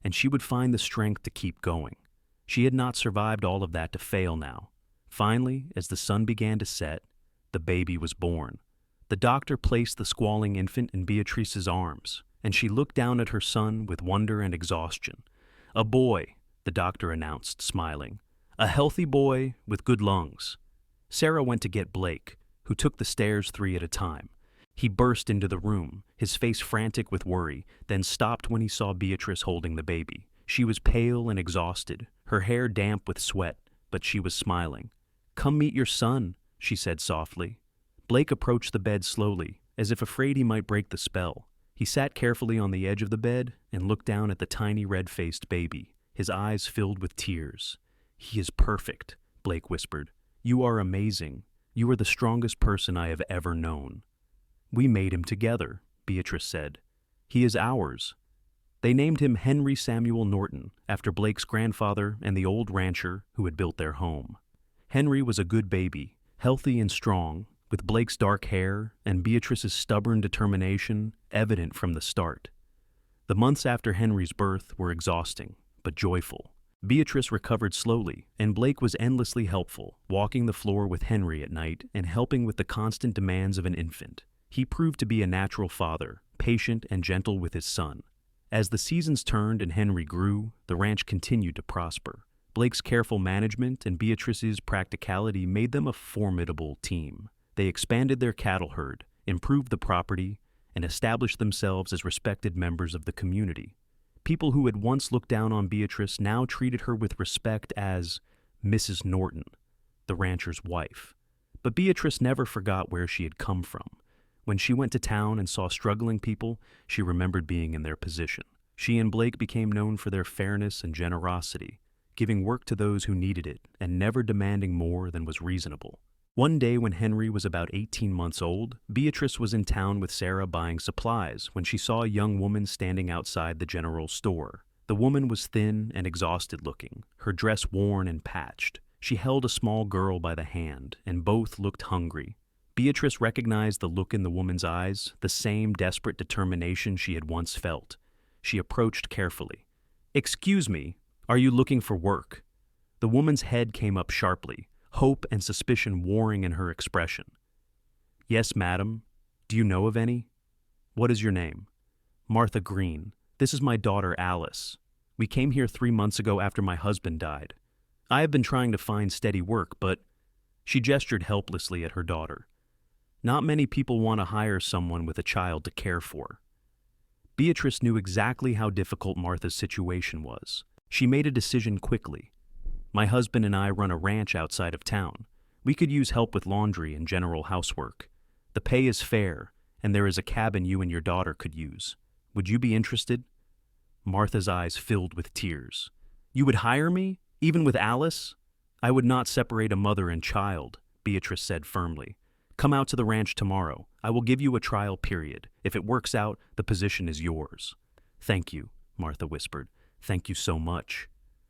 And she would find the strength to keep going. She had not survived all of that to fail now. Finally, as the sun began to set, the baby was born. The doctor placed the squalling infant in Beatrice's arms, and she looked down at her son with wonder and exhaustion. "A boy," the doctor announced, smiling. "A healthy boy with good lungs." Sarah went to get Blake, who took the stairs 3 at a time. He burst into the room, his face frantic with worry, then stopped when he saw Beatrice holding the baby. She was pale and exhausted, her hair damp with sweat, but she was smiling. "Come meet your son," she said softly. Blake approached the bed slowly, as if afraid he might break the spell. He sat carefully on the edge of the bed and looked down at the tiny red-faced baby, his eyes filled with tears. "He is perfect," Blake whispered. "You are amazing. You are the strongest person I have ever known." "We made him together," Beatrice said. "He is ours." They named him Henry Samuel Norton, after Blake's grandfather and the old rancher who had built their home. Henry was a good baby, healthy and strong, with Blake's dark hair and Beatrice's stubborn determination evident from the start. The months after Henry's birth were exhausting, but joyful. Beatrice recovered slowly, and Blake was endlessly helpful, walking the floor with Henry at night and helping with the constant demands of an infant. He proved to be a natural father, patient and gentle with his son. As the seasons turned and Henry grew, the ranch continued to prosper. Blake's careful management and Beatrice's practicality made them a formidable team. They expanded their cattle herd, improved the property, and established themselves as respected members of the community. People who had once looked down on Beatrice now treated her with respect as Mrs. Norton, the rancher's wife. But Beatrice never forgot where she had come from. When she went to town and saw struggling people, she remembered being in their position. She and Blake became known for their fairness and generosity, giving work to those who needed it and never demanding more than was reasonable. One day when Henry was about 18 months old, Beatrice was in town with Sarah buying supplies when she saw a young woman standing outside the general store. The woman was thin and exhausted looking, her dress worn and patched. She held a small girl by the hand, and both looked hungry. Beatrice recognized the look in the woman's eyes, the same desperate determination she had once felt. She approached carefully. "Excuse me, are you looking for work?" The woman's head came up sharply, hope and suspicion warring in her expression. "Yes, madam. Do you know of any?" "What is your name?" "Martha Green. This is my daughter Alice. We came here 3 months ago after my husband died. I have been trying to find steady work, but—" She gestured helplessly at her daughter. "Not many people want to hire someone with a child to care for." Beatrice knew exactly how difficult Martha's situation was. She made a decision quickly. "My husband and I run a ranch outside of town. We could use help with laundry and general housework. The pay is fair, and there is a cabin you and your daughter could use. Would you be interested?" Martha's eyes filled with tears. "You would hire me, even with Alice?" "I would not separate a mother and child," Beatrice said firmly. "Come out to the ranch tomorrow. I will give you a trial period. If it works out, the position is yours." "Thank you," Martha whispered. "Thank you so much."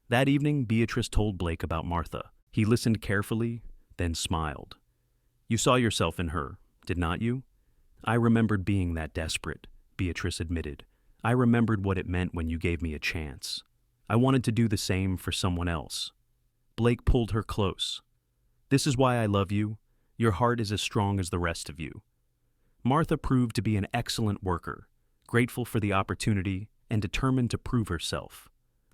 That evening, Beatrice told Blake about Martha. He listened carefully, then smiled. "You saw yourself in her, did not you?" "I remembered being that desperate," Beatrice admitted. "I remembered what it meant when you gave me a chance. I wanted to do the same for someone else." Blake pulled her close. "This is why I love you. Your heart is as strong as the rest of you." Martha proved to be an excellent worker, grateful for the opportunity and determined to prove herself.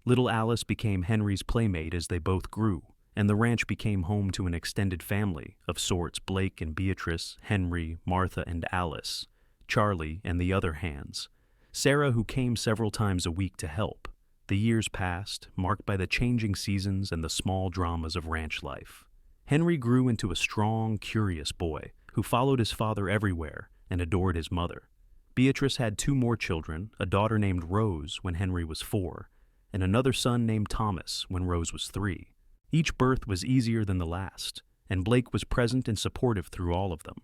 Little Alice became Henry's playmate as they both grew, and the ranch became home to an extended family of sorts: Blake and Beatrice, Henry, Martha and Alice, Charlie and the other hands, Sarah, who came several times a week to help. The years passed, marked by the changing seasons and the small dramas of ranch life. Henry grew into a strong, curious boy who followed his father everywhere and adored his mother. Beatrice had 2 more children, a daughter named Rose when Henry was 4, and another son named Thomas when Rose was 3. Each birth was easier than the last, and Blake was present and supportive through all of them.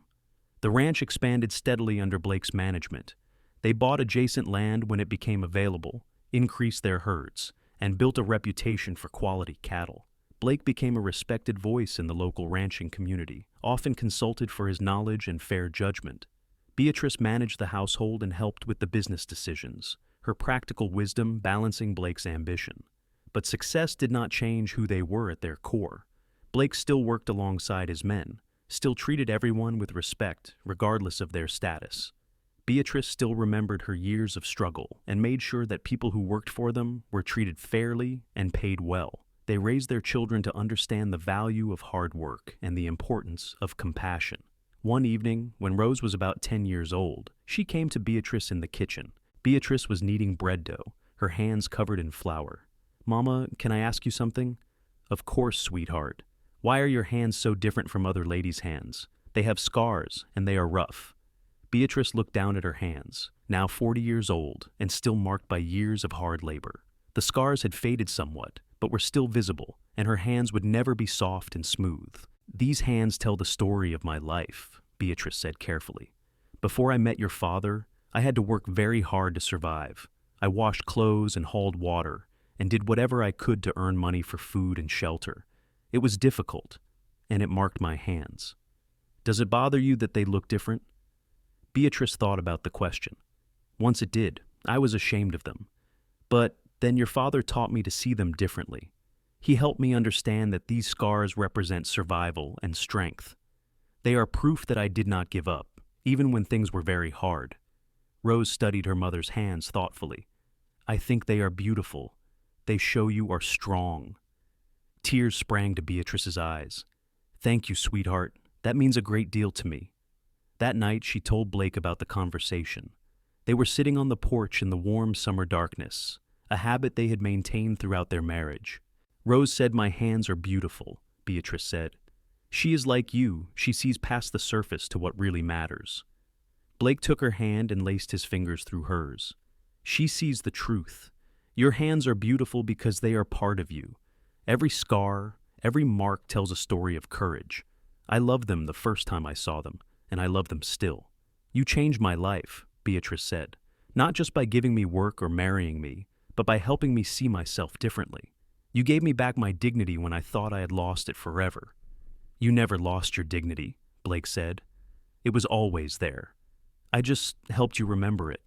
The ranch expanded steadily under Blake's management. They bought adjacent land when it became available, increased their herds, and built a reputation for quality cattle. Blake became a respected voice in the local ranching community, often consulted for his knowledge and fair judgment. Beatrice managed the household and helped with the business decisions, her practical wisdom balancing Blake's ambition. But success did not change who they were at their core. Blake still worked alongside his men, still treated everyone with respect, regardless of their status. Beatrice still remembered her years of struggle and made sure that people who worked for them were treated fairly and paid well. They raised their children to understand the value of hard work and the importance of compassion. One evening, when Rose was about 10 years old, she came to Beatrice in the kitchen. Beatrice was kneading bread dough, her hands covered in flour. "Mama, can I ask you something?" "Of course, sweetheart. Why are your hands so different from other ladies' hands? They have scars, and they are rough." Beatrice looked down at her hands, now 40 years old and still marked by years of hard labor. The scars had faded somewhat, but were still visible, and her hands would never be soft and smooth. "These hands tell the story of my life," Beatrice said carefully. "Before I met your father, I had to work very hard to survive. I washed clothes and hauled water, and did whatever I could to earn money for food and shelter. It was difficult, and it marked my hands. Does it bother you that they look different?" Beatrice thought about the question. "Once it did. I was ashamed of them. But then your father taught me to see them differently. He helped me understand that these scars represent survival and strength. They are proof that I did not give up, even when things were very hard." Rose studied her mother's hands thoughtfully. "I think they are beautiful. They show you are strong." Tears sprang to Beatrice's eyes. "Thank you, sweetheart. That means a great deal to me." That night, she told Blake about the conversation. They were sitting on the porch in the warm summer darkness, a habit they had maintained throughout their marriage. "Rose said my hands are beautiful," Beatrice said. "She is like you. She sees past the surface to what really matters." Blake took her hand and laced his fingers through hers. "She sees the truth. Your hands are beautiful because they are part of you. Every scar, every mark tells a story of courage. I loved them the first time I saw them, and I love them still." "You changed my life," Beatrice said, "not just by giving me work or marrying me, but by helping me see myself differently. You gave me back my dignity when I thought I had lost it forever." "You never lost your dignity," Blake said. "It was always there. I just helped you remember it."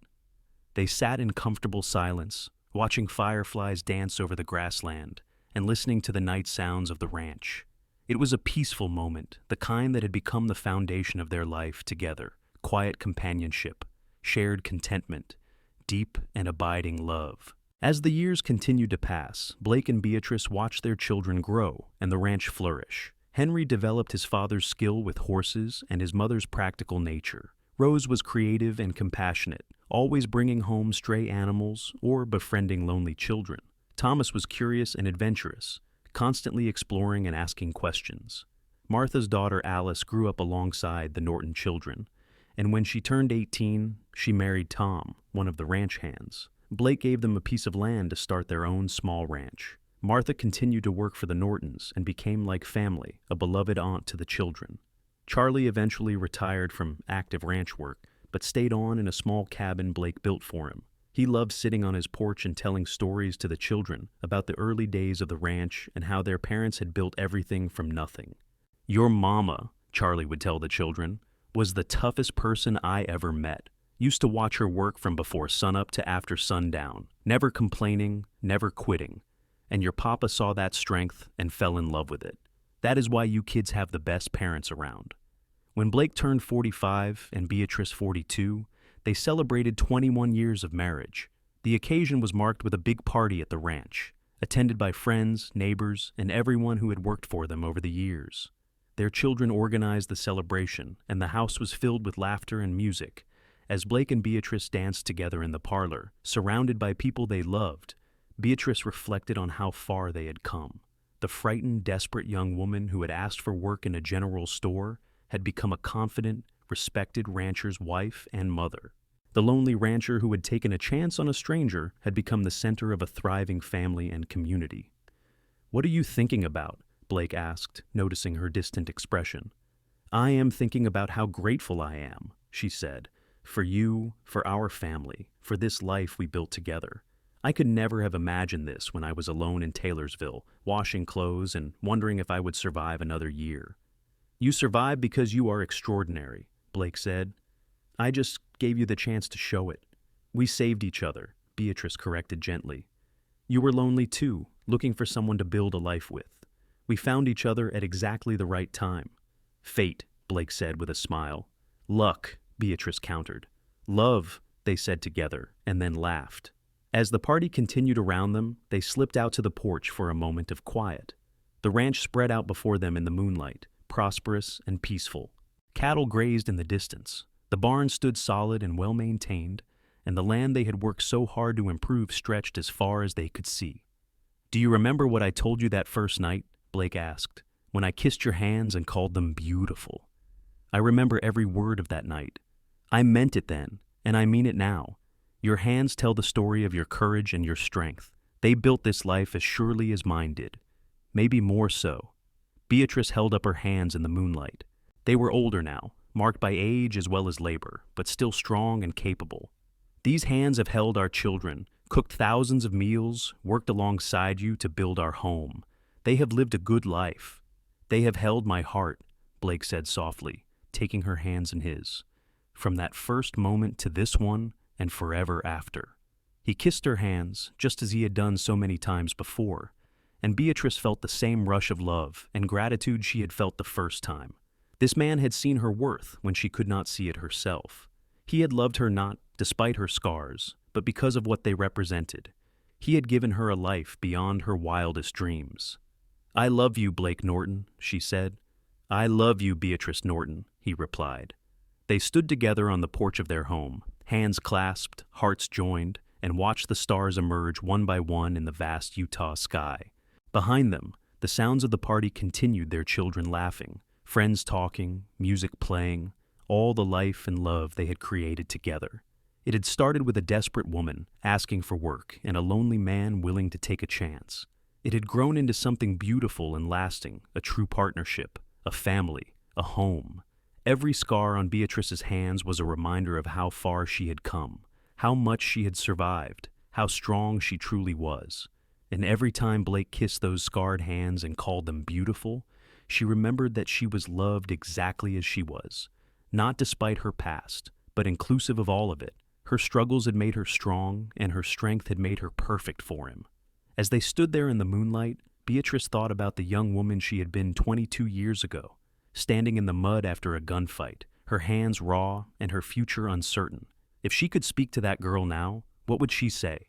They sat in comfortable silence, watching fireflies dance over the grassland, and listening to the night sounds of the ranch. It was a peaceful moment, the kind that had become the foundation of their life together: quiet companionship, shared contentment, deep and abiding love. As the years continued to pass, Blake and Beatrice watched their children grow and the ranch flourish. Henry developed his father's skill with horses and his mother's practical nature. Rose was creative and compassionate, always bringing home stray animals or befriending lonely children. Thomas was curious and adventurous, constantly exploring and asking questions. Martha's daughter Alice grew up alongside the Norton children, and when she turned 18, she married Tom, one of the ranch hands. Blake gave them a piece of land to start their own small ranch. Martha continued to work for the Nortons and became like family, a beloved aunt to the children. Charlie eventually retired from active ranch work, but stayed on in a small cabin Blake built for him. He loved sitting on his porch and telling stories to the children about the early days of the ranch and how their parents had built everything from nothing. "Your mama," Charlie would tell the children, "was the toughest person I ever met. Used to watch her work from before sunup to after sundown, never complaining, never quitting. And your papa saw that strength and fell in love with it. That is why you kids have the best parents around." When Blake turned 45 and Beatrice 42, they celebrated 21 years of marriage. The occasion was marked with a big party at the ranch, attended by friends, neighbors, and everyone who had worked for them over the years. Their children organized the celebration, and the house was filled with laughter and music. As Blake and Beatrice danced together in the parlor, surrounded by people they loved, Beatrice reflected on how far they had come. The frightened, desperate young woman who had asked for work in a general store had become a confident, respected rancher's wife and mother. The lonely rancher who had taken a chance on a stranger had become the center of a thriving family and community. "What are you thinking about?" Blake asked, noticing her distant expression. "I am thinking about how grateful I am," she said. "For you, for our family, for this life we built together. I could never have imagined this when I was alone in Taylorsville, washing clothes and wondering if I would survive another year." "You survived because you are extraordinary," Blake said. "I just gave you the chance to show it." "We saved each other," Beatrice corrected gently. "You were lonely too, looking for someone to build a life with. We found each other at exactly the right time." "Fate," Blake said with a smile. "Luck," Beatrice countered. "Love," they said together, and then laughed. As the party continued around them, they slipped out to the porch for a moment of quiet. The ranch spread out before them in the moonlight, prosperous and peaceful. Cattle grazed in the distance. The barn stood solid and well-maintained, and the land they had worked so hard to improve stretched as far as they could see. "Do you remember what I told you that first night?" Blake asked. "When I kissed your hands and called them beautiful." "I remember every word of that night. I meant it then, and I mean it now. Your hands tell the story of your courage and your strength. They built this life as surely as mine did. Maybe more so." Beatrice held up her hands in the moonlight. They were older now, marked by age as well as labor, but still strong and capable. "These hands have held our children, cooked thousands of meals, worked alongside you to build our home. They have lived a good life. They have held my heart," Blake said softly, taking her hands in his. "From that first moment to this one, and forever after." He kissed her hands, just as he had done so many times before, and Beatrice felt the same rush of love and gratitude she had felt the first time. This man had seen her worth when she could not see it herself. He had loved her not despite her scars, but because of what they represented. He had given her a life beyond her wildest dreams. "I love you, Blake Norton," she said. "I love you, Beatrice Norton," he replied. They stood together on the porch of their home, hands clasped, hearts joined, and watched the stars emerge one by one in the vast Utah sky. Behind them, the sounds of the party continued, their children laughing, friends talking, music playing, all the life and love they had created together. It had started with a desperate woman asking for work and a lonely man willing to take a chance. It had grown into something beautiful and lasting, a true partnership, a family, a home. Every scar on Beatrice's hands was a reminder of how far she had come, how much she had survived, how strong she truly was. And every time Blake kissed those scarred hands and called them beautiful, she remembered that she was loved exactly as she was, not despite her past, but inclusive of all of it. Her struggles had made her strong, and her strength had made her perfect for him. As they stood there in the moonlight, Beatrice thought about the young woman she had been 22 years ago, standing in the mud after a gunfight, her hands raw and her future uncertain. If she could speak to that girl now, what would she say?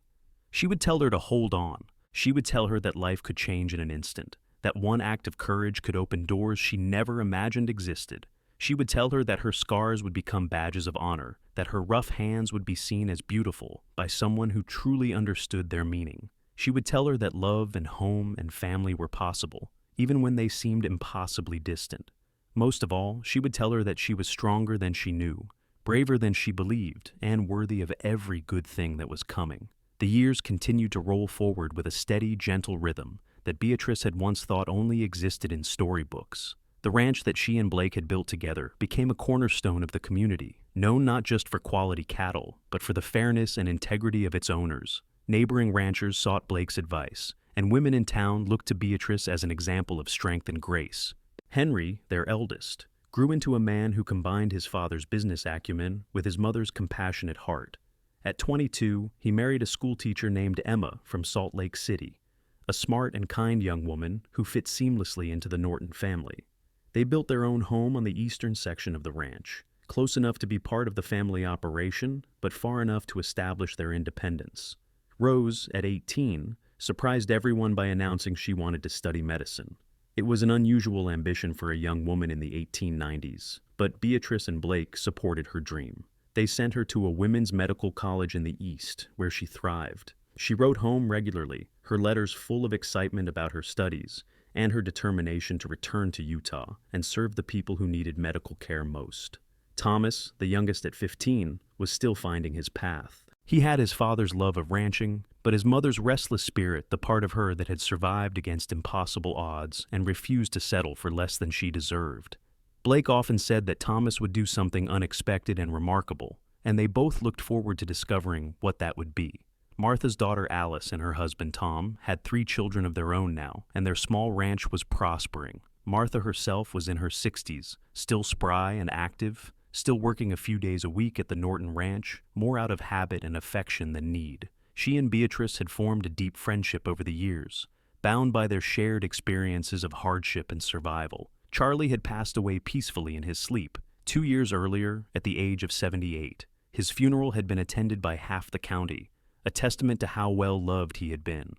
She would tell her to hold on. She would tell her that life could change in an instant, that one act of courage could open doors she never imagined existed. She would tell her that her scars would become badges of honor, that her rough hands would be seen as beautiful by someone who truly understood their meaning. She would tell her that love and home and family were possible, even when they seemed impossibly distant. Most of all, she would tell her that she was stronger than she knew, braver than she believed, and worthy of every good thing that was coming. The years continued to roll forward with a steady, gentle rhythm that Beatrice had once thought only existed in storybooks. The ranch that she and Blake had built together became a cornerstone of the community, known not just for quality cattle, but for the fairness and integrity of its owners. Neighboring ranchers sought Blake's advice, and women in town looked to Beatrice as an example of strength and grace. Henry, their eldest, grew into a man who combined his father's business acumen with his mother's compassionate heart. At 22, he married a schoolteacher named Emma from Salt Lake City, a smart and kind young woman who fit seamlessly into the Norton family. They built their own home on the eastern section of the ranch, close enough to be part of the family operation, but far enough to establish their independence. Rose, at 18, surprised everyone by announcing she wanted to study medicine. It was an unusual ambition for a young woman in the 1890s, but Beatrice and Blake supported her dream. They sent her to a women's medical college in the East, where she thrived. She wrote home regularly, her letters full of excitement about her studies and her determination to return to Utah and serve the people who needed medical care most. Thomas, the youngest at 15, was still finding his path. He had his father's love of ranching, but his mother's restless spirit, the part of her that had survived against impossible odds and refused to settle for less than she deserved. Blake often said that Thomas would do something unexpected and remarkable, and they both looked forward to discovering what that would be. Martha's daughter Alice and her husband Tom had 3 children of their own now, and their small ranch was prospering. Martha herself was in her 60s, still spry and active, still working a few days a week at the Norton Ranch, more out of habit and affection than need. She and Beatrice had formed a deep friendship over the years, bound by their shared experiences of hardship and survival. Charlie had passed away peacefully in his sleep 2 years earlier at the age of 78. His funeral had been attended by half the county, a testament to how well loved he had been.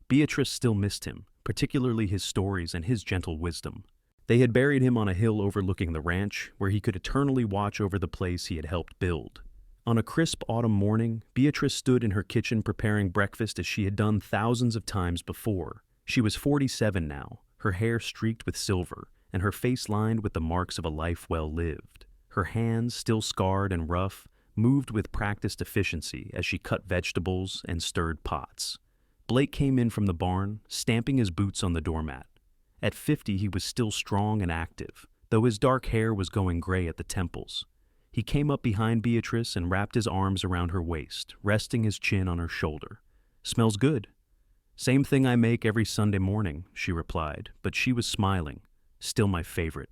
Beatrice still missed him, particularly his stories and his gentle wisdom. They had buried him on a hill overlooking the ranch, where he could eternally watch over the place he had helped build. On a crisp autumn morning, Beatrice stood in her kitchen preparing breakfast as she had done thousands of times before. She was 47 now, her hair streaked with silver, and her face lined with the marks of a life well lived. Her hands, still scarred and rough, moved with practiced efficiency as she cut vegetables and stirred pots. Blake came in from the barn, stamping his boots on the doormat. At 50, he was still strong and active, though his dark hair was going gray at the temples. He came up behind Beatrice and wrapped his arms around her waist, resting his chin on her shoulder. "Smells good." "Same thing I make every Sunday morning," she replied, but she was smiling. "Still my favorite."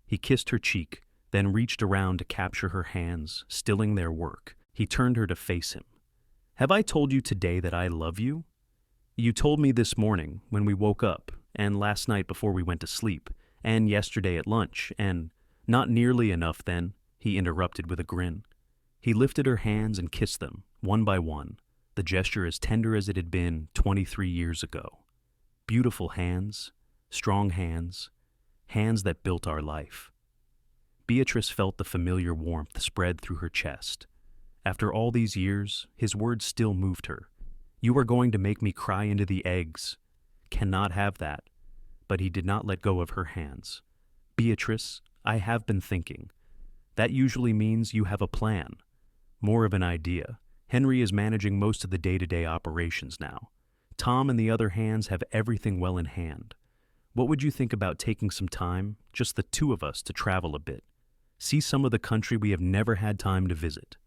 He kissed her cheek, then reached around to capture her hands, stilling their work. He turned her to face him. "Have I told you today that I love you?" "You told me this morning when we woke up, and last night before we went to sleep, and yesterday at lunch, and—" "Not nearly enough then," he interrupted with a grin. He lifted her hands and kissed them, one by one, the gesture as tender as it had been 23 years ago. Beautiful hands, strong hands, hands that built our life. Beatrice felt the familiar warmth spread through her chest. After all these years, his words still moved her. "You are going to make me cry into the eggs." "Cannot have that." But he did not let go of her hands. "Beatrice, I have been thinking. That usually means you have a plan. More of an idea. Henry is managing most of the day-to-day operations now. Tom and the other hands have everything well in hand. What would you think about taking some time, just the 2 of us, to travel a bit? See some of the country we have never had time to visit."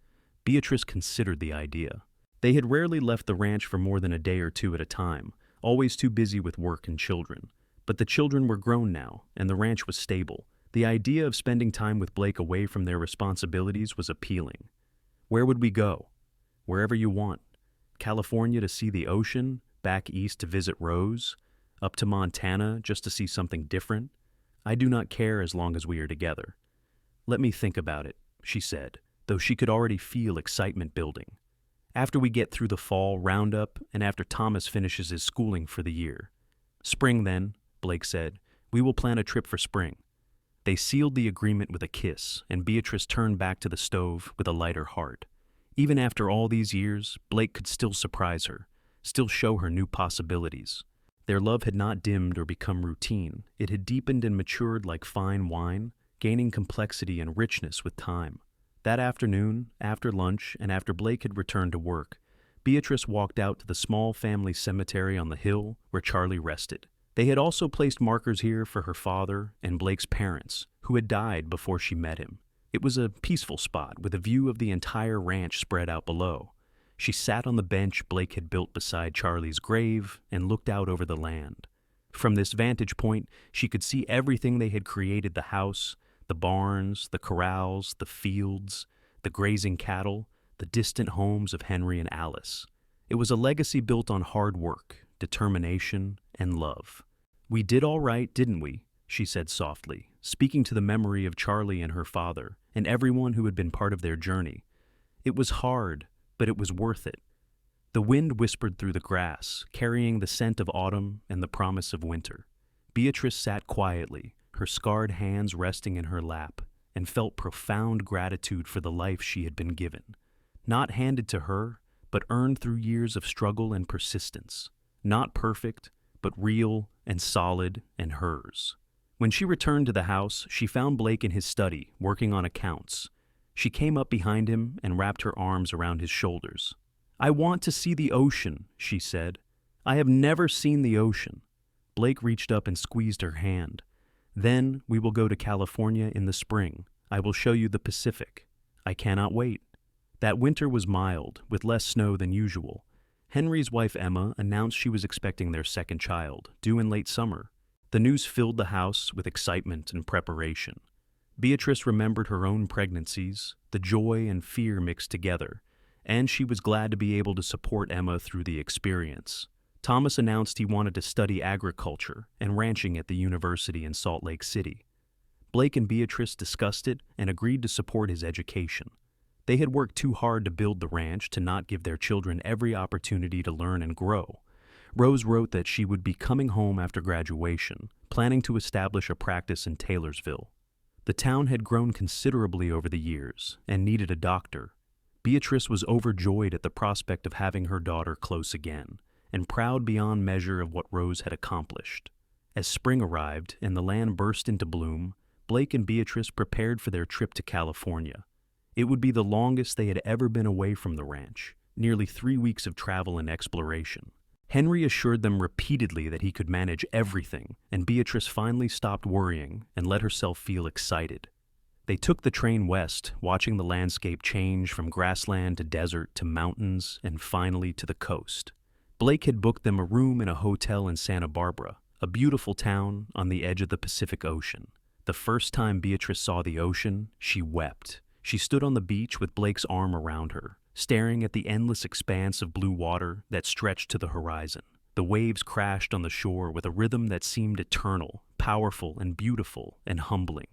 Beatrice considered the idea. They had rarely left the ranch for more than a day or 2 at a time, always too busy with work and children. But the children were grown now, and the ranch was stable. The idea of spending time with Blake away from their responsibilities was appealing. "Where would we go?" "Wherever you want. California to see the ocean, back east to visit Rose. Up to Montana just to see something different? I do not care as long as we are together. Let me think about it, she said, though she could already feel excitement building. After we get through the fall roundup and after Thomas finishes his schooling for the year. Spring then, Blake said. We will plan a trip for spring. They sealed the agreement with a kiss, and Beatrice turned back to the stove with a lighter heart. Even after all these years, Blake could still surprise her, still show her new possibilities. Their love had not dimmed or become routine. It had deepened and matured like fine wine, gaining complexity and richness with time. That afternoon, after lunch, and after Blake had returned to work, Beatrice walked out to the small family cemetery on the hill where Charlie rested. They had also placed markers here for her father and Blake's parents, who had died before she met him. It was a peaceful spot with a view of the entire ranch spread out below. She sat on the bench Blake had built beside Charlie's grave and looked out over the land. From this vantage point, she could see everything they had created: the house, the barns, the corrals, the fields, the grazing cattle, the distant homes of Henry and Alice. It was a legacy built on hard work, determination, and love. We did all right, didn't we? She said softly, speaking to the memory of Charlie and her father and everyone who had been part of their journey. It was hard, but it was worth it. The wind whispered through the grass, carrying the scent of autumn and the promise of winter. Beatrice sat quietly, her scarred hands resting in her lap, and felt profound gratitude for the life she had been given. Not handed to her, but earned through years of struggle and persistence. Not perfect, but real and solid and hers. When she returned to the house, she found Blake in his study, working on accounts. She came up behind him and wrapped her arms around his shoulders. I want to see the ocean, she said. I have never seen the ocean. Blake reached up and squeezed her hand. Then we will go to California in the spring. I will show you the Pacific. I cannot wait. That winter was mild, with less snow than usual. Henry's wife Emma announced she was expecting their second child, due in late summer. The news filled the house with excitement and preparation. Beatrice remembered her own pregnancies, the joy and fear mixed together, and she was glad to be able to support Emma through the experience. Thomas announced he wanted to study agriculture and ranching at the university in Salt Lake City. Blake and Beatrice discussed it and agreed to support his education. They had worked too hard to build the ranch to not give their children every opportunity to learn and grow. Rose wrote that she would be coming home after graduation, planning to establish a practice in Taylorsville. The town had grown considerably over the years and needed a doctor. Beatrice was overjoyed at the prospect of having her daughter close again, and proud beyond measure of what Rose had accomplished. As spring arrived and the land burst into bloom, Blake and Beatrice prepared for their trip to California. It would be the longest they had ever been away from the ranch, nearly 3 weeks of travel and exploration. Henry assured them repeatedly that he could manage everything, and Beatrice finally stopped worrying and let herself feel excited. They took the train west, watching the landscape change from grassland to desert to mountains and finally to the coast. Blake had booked them a room in a hotel in Santa Barbara, a beautiful town on the edge of the Pacific Ocean. The first time Beatrice saw the ocean, she wept. She stood on the beach with Blake's arm around her, staring at the endless expanse of blue water that stretched to the horizon. The waves crashed on the shore with a rhythm that seemed eternal, powerful and beautiful and humbling.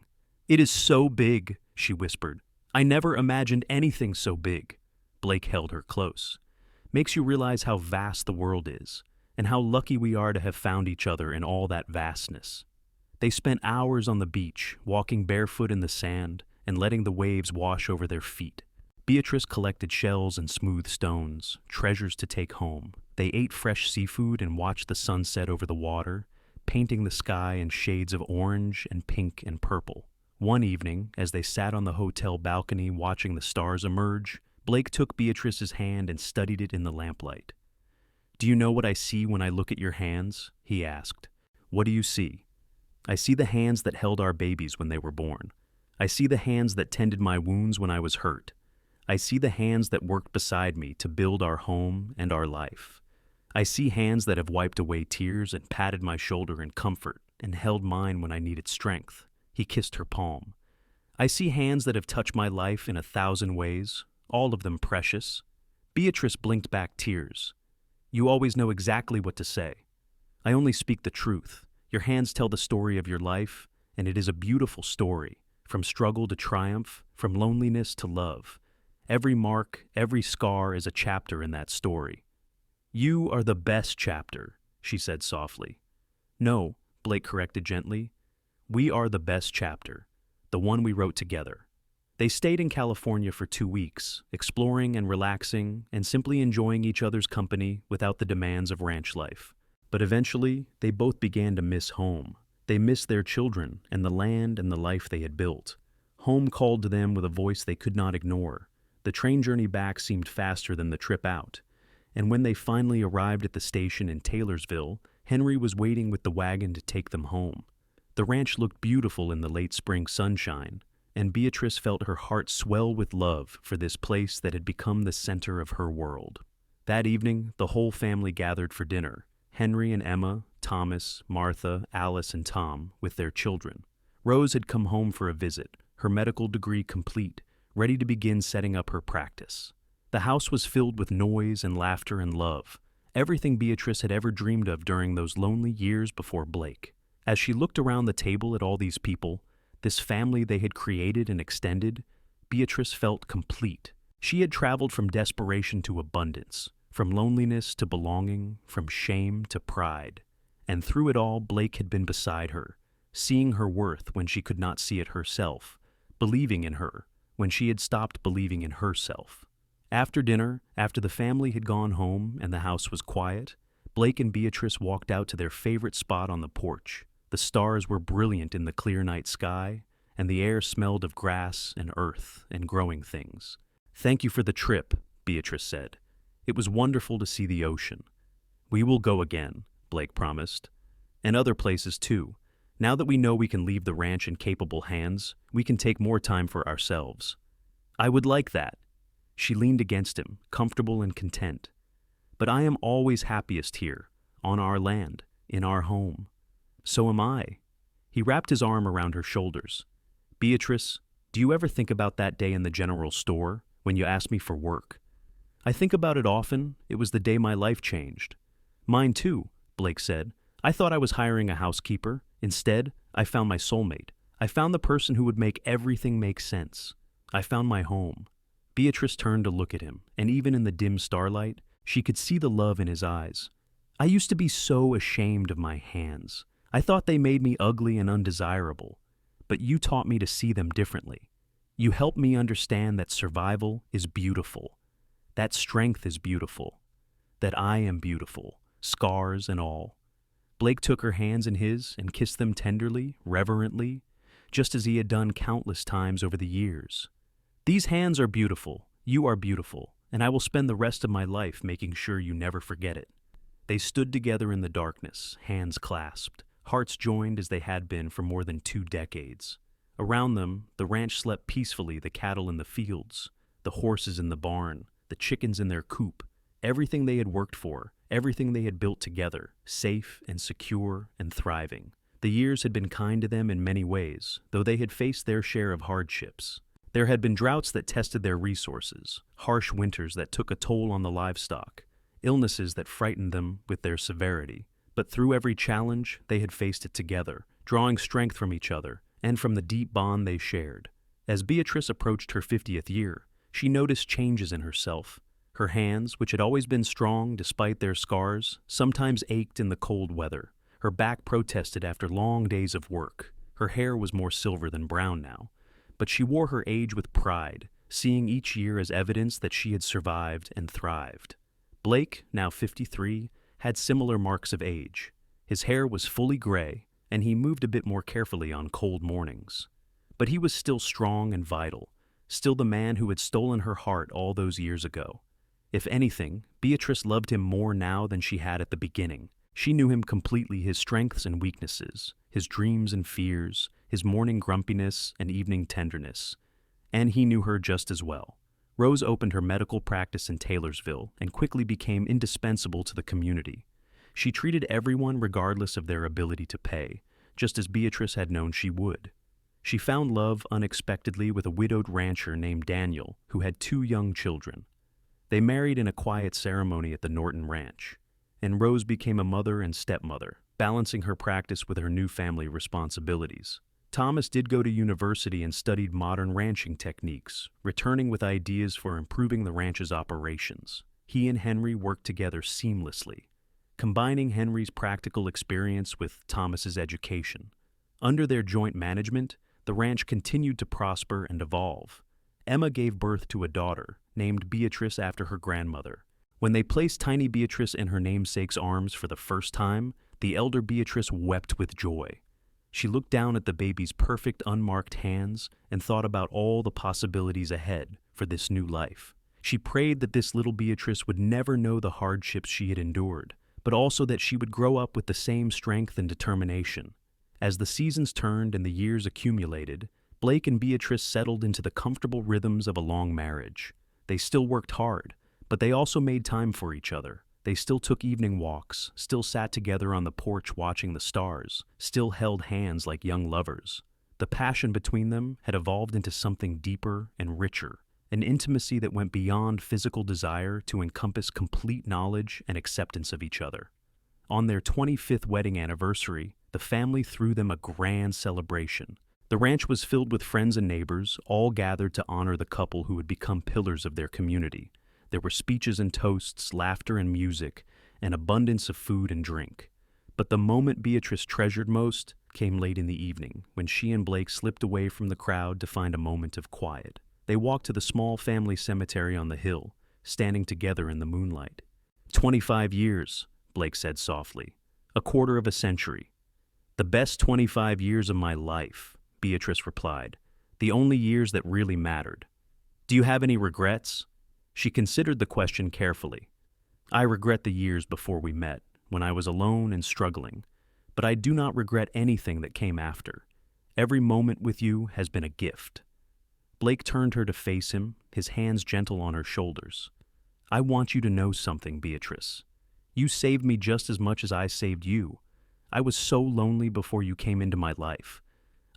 It is so big, she whispered. I never imagined anything so big. Blake held her close. Makes you realize how vast the world is, and how lucky we are to have found each other in all that vastness. They spent hours on the beach, walking barefoot in the sand, and letting the waves wash over their feet. Beatrice collected shells and smooth stones, treasures to take home. They ate fresh seafood and watched the sunset over the water, painting the sky in shades of orange and pink and purple. One evening, as they sat on the hotel balcony watching the stars emerge, Blake took Beatrice's hand and studied it in the lamplight. Do you know what I see when I look at your hands? He asked. What do you see? I see the hands that held our babies when they were born. I see the hands that tended my wounds when I was hurt. I see the hands that worked beside me to build our home and our life. I see hands that have wiped away tears and patted my shoulder in comfort and held mine when I needed strength. He kissed her palm. I see hands that have touched my life in 1,000 ways, all of them precious. Beatrice blinked back tears. You always know exactly what to say. I only speak the truth. Your hands tell the story of your life, and it is a beautiful story, from struggle to triumph, from loneliness to love. Every mark, every scar is a chapter in that story. You are the best chapter, she said softly. No, Blake corrected gently. We are the best chapter, the one we wrote together. They stayed in California for 2 weeks, exploring and relaxing and simply enjoying each other's company without the demands of ranch life. But eventually, they both began to miss home. They missed their children and the land and the life they had built. Home called to them with a voice they could not ignore. The train journey back seemed faster than the trip out. And when they finally arrived at the station in Taylorsville, Henry was waiting with the wagon to take them home. The ranch looked beautiful in the late spring sunshine, and Beatrice felt her heart swell with love for this place that had become the center of her world. That evening, the whole family gathered for dinner. Henry and Emma, Thomas, Martha, Alice, and Tom, with their children. Rose had come home for a visit, her medical degree complete, ready to begin setting up her practice. The house was filled with noise and laughter and love, everything Beatrice had ever dreamed of during those lonely years before Blake. As she looked around the table at all these people, this family they had created and extended, Beatrice felt complete. She had traveled from desperation to abundance, from loneliness to belonging, from shame to pride. And through it all, Blake had been beside her, seeing her worth when she could not see it herself, believing in her when she had stopped believing in herself. After dinner, after the family had gone home and the house was quiet, Blake and Beatrice walked out to their favorite spot on the porch. The stars were brilliant in the clear night sky, and the air smelled of grass and earth and growing things. "Thank you for the trip," Beatrice said. "It was wonderful to see the ocean." "We will go again," Blake promised. "And other places too. Now that we know we can leave the ranch in capable hands, we can take more time for ourselves." "I would like that." She leaned against him, comfortable and content. "But I am always happiest here, on our land, in our home." "So am I." He wrapped his arm around her shoulders. "Beatrice, do you ever think about that day in the general store when you asked me for work?" "I think about it often. It was the day my life changed." "Mine too," Blake said. "I thought I was hiring a housekeeper. Instead, I found my soulmate. I found the person who would make everything make sense. I found my home." Beatrice turned to look at him, and even in the dim starlight, she could see the love in his eyes. "I used to be so ashamed of my hands. I thought they made me ugly and undesirable. But you taught me to see them differently. You helped me understand that survival is beautiful, that strength is beautiful, that I am beautiful, scars and all." Blake took her hands in his and kissed them tenderly, reverently, just as he had done countless times over the years. "These hands are beautiful, you are beautiful, and I will spend the rest of my life making sure you never forget it." They stood together in the darkness, hands clasped, hearts joined as they had been for more than 2 decades. Around them, the ranch slept peacefully, the cattle in the fields, the horses in the barn, the chickens in their coop, everything they had worked for, everything they had built together, safe and secure and thriving. The years had been kind to them in many ways, though they had faced their share of hardships. There had been droughts that tested their resources, harsh winters that took a toll on the livestock, illnesses that frightened them with their severity. But through every challenge, they had faced it together, drawing strength from each other and from the deep bond they shared. As Beatrice approached her 50th year, she noticed changes in herself. Her hands, which had always been strong despite their scars, sometimes ached in the cold weather. Her back protested after long days of work. Her hair was more silver than brown now. But she wore her age with pride, seeing each year as evidence that she had survived and thrived. Blake, now 53, had similar marks of age. His hair was fully gray, and he moved a bit more carefully on cold mornings. But he was still strong and vital, still the man who had stolen her heart all those years ago. If anything, Beatrice loved him more now than she had at the beginning. She knew him completely, his strengths and weaknesses, his dreams and fears, his morning grumpiness and evening tenderness. And he knew her just as well. Rose opened her medical practice in Taylorsville and quickly became indispensable to the community. She treated everyone regardless of their ability to pay, just as Beatrice had known she would. She found love unexpectedly with a widowed rancher named Daniel, who had 2 young children. They married in a quiet ceremony at the Norton Ranch. and Rose became a mother and stepmother, balancing her practice with her new family responsibilities. Thomas did go to university and studied modern ranching techniques, returning with ideas for improving the ranch's operations. He and Henry worked together seamlessly, combining Henry's practical experience with Thomas's education. Under their joint management, the ranch continued to prosper and evolve. Emma gave birth to a daughter, named Beatrice after her grandmother. When they placed tiny Beatrice in her namesake's arms for the first time, the elder Beatrice wept with joy. She looked down at the baby's perfect unmarked hands and thought about all the possibilities ahead for this new life. She prayed that this little Beatrice would never know the hardships she had endured, but also that she would grow up with the same strength and determination. As the seasons turned and the years accumulated, Blake and Beatrice settled into the comfortable rhythms of a long marriage. They still worked hard, but they also made time for each other. They still took evening walks, still sat together on the porch watching the stars, still held hands like young lovers. The passion between them had evolved into something deeper and richer, an intimacy that went beyond physical desire to encompass complete knowledge and acceptance of each other. On their 25th wedding anniversary, the family threw them a grand celebration. The ranch was filled with friends and neighbors, all gathered to honor the couple who would become pillars of their community. There were speeches and toasts, laughter and music, an abundance of food and drink. But the moment Beatrice treasured most came late in the evening, when she and Blake slipped away from the crowd to find a moment of quiet. They walked to the small family cemetery on the hill, standing together in the moonlight. 25 years, Blake said softly. A quarter of a century. The best 25 years of my life, Beatrice replied. The only years that really mattered. Do you have any regrets? She considered the question carefully. I regret the years before we met, when I was alone and struggling, but I do not regret anything that came after. Every moment with you has been a gift. Blake turned her to face him, his hands gentle on her shoulders. I want you to know something, Beatrice. You saved me just as much as I saved you. I was so lonely before you came into my life.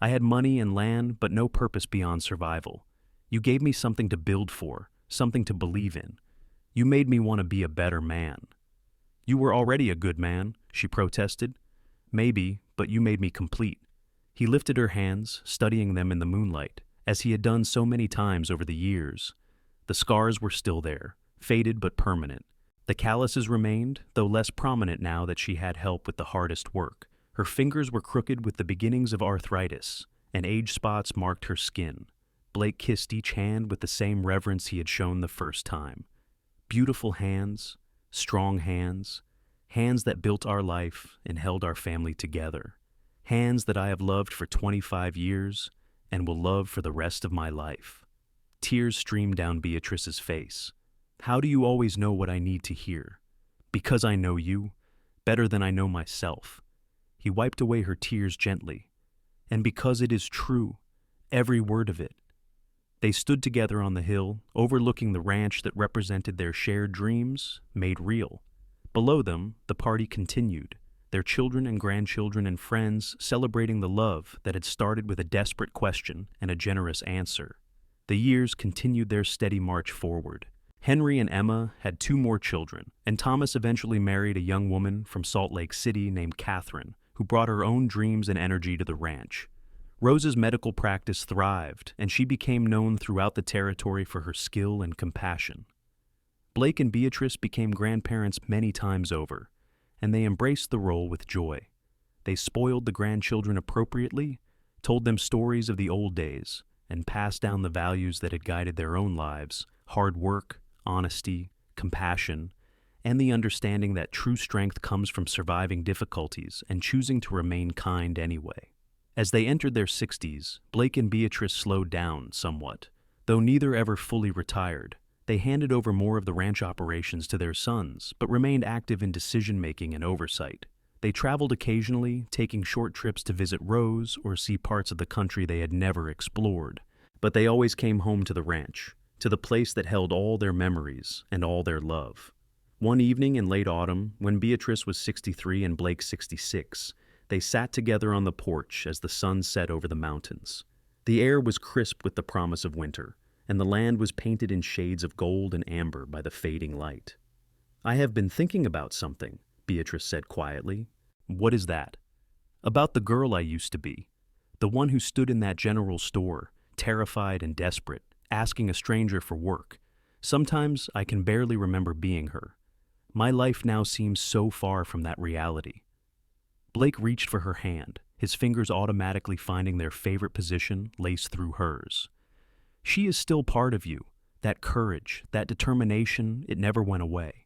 I had money and land, but no purpose beyond survival. You gave me something to build for, something to believe in. You made me want to be a better man. You were already a good man, she protested. Maybe, but you made me complete. He lifted her hands, studying them in the moonlight, as he had done so many times over the years. The scars were still there, faded but permanent. The calluses remained, though less prominent now that she had help with the hardest work. Her fingers were crooked with the beginnings of arthritis, and age spots marked her skin. Blake kissed each hand with the same reverence he had shown the first time. Beautiful hands, strong hands, hands that built our life and held our family together. Hands that I have loved for 25 years and will love for the rest of my life. Tears streamed down Beatrice's face. How do you always know what I need to hear? Because I know you, better than I know myself. He wiped away her tears gently. And because it is true, every word of it. They stood together on the hill, overlooking the ranch that represented their shared dreams made real. Below them, the party continued, their children and grandchildren and friends celebrating the love that had started with a desperate question and a generous answer. The years continued their steady march forward. Henry and Emma had 2 more children, and Thomas eventually married a young woman from Salt Lake City named Catherine, who brought her own dreams and energy to the ranch. Rose's medical practice thrived, and she became known throughout the territory for her skill and compassion. Blake and Beatrice became grandparents many times over, and they embraced the role with joy. They spoiled the grandchildren appropriately, told them stories of the old days, and passed down the values that had guided their own lives: hard work, honesty, compassion, and the understanding that true strength comes from surviving difficulties and choosing to remain kind anyway. As they entered their 60s, Blake and Beatrice slowed down somewhat. Though neither ever fully retired, they handed over more of the ranch operations to their sons, but remained active in decision-making and oversight. They traveled occasionally, taking short trips to visit Rose or see parts of the country they had never explored. But they always came home to the ranch, to the place that held all their memories and all their love. One evening in late autumn, when Beatrice was 63 and Blake 66, they sat together on the porch as the sun set over the mountains. The air was crisp with the promise of winter, and the land was painted in shades of gold and amber by the fading light. I have been thinking about something, Beatrice said quietly. What is that? About the girl I used to be. The one who stood in that general store, terrified and desperate, asking a stranger for work. Sometimes I can barely remember being her. My life now seems so far from that reality. Blake reached for her hand, his fingers automatically finding their favorite position laced through hers. She is still part of you. That courage, that determination, it never went away.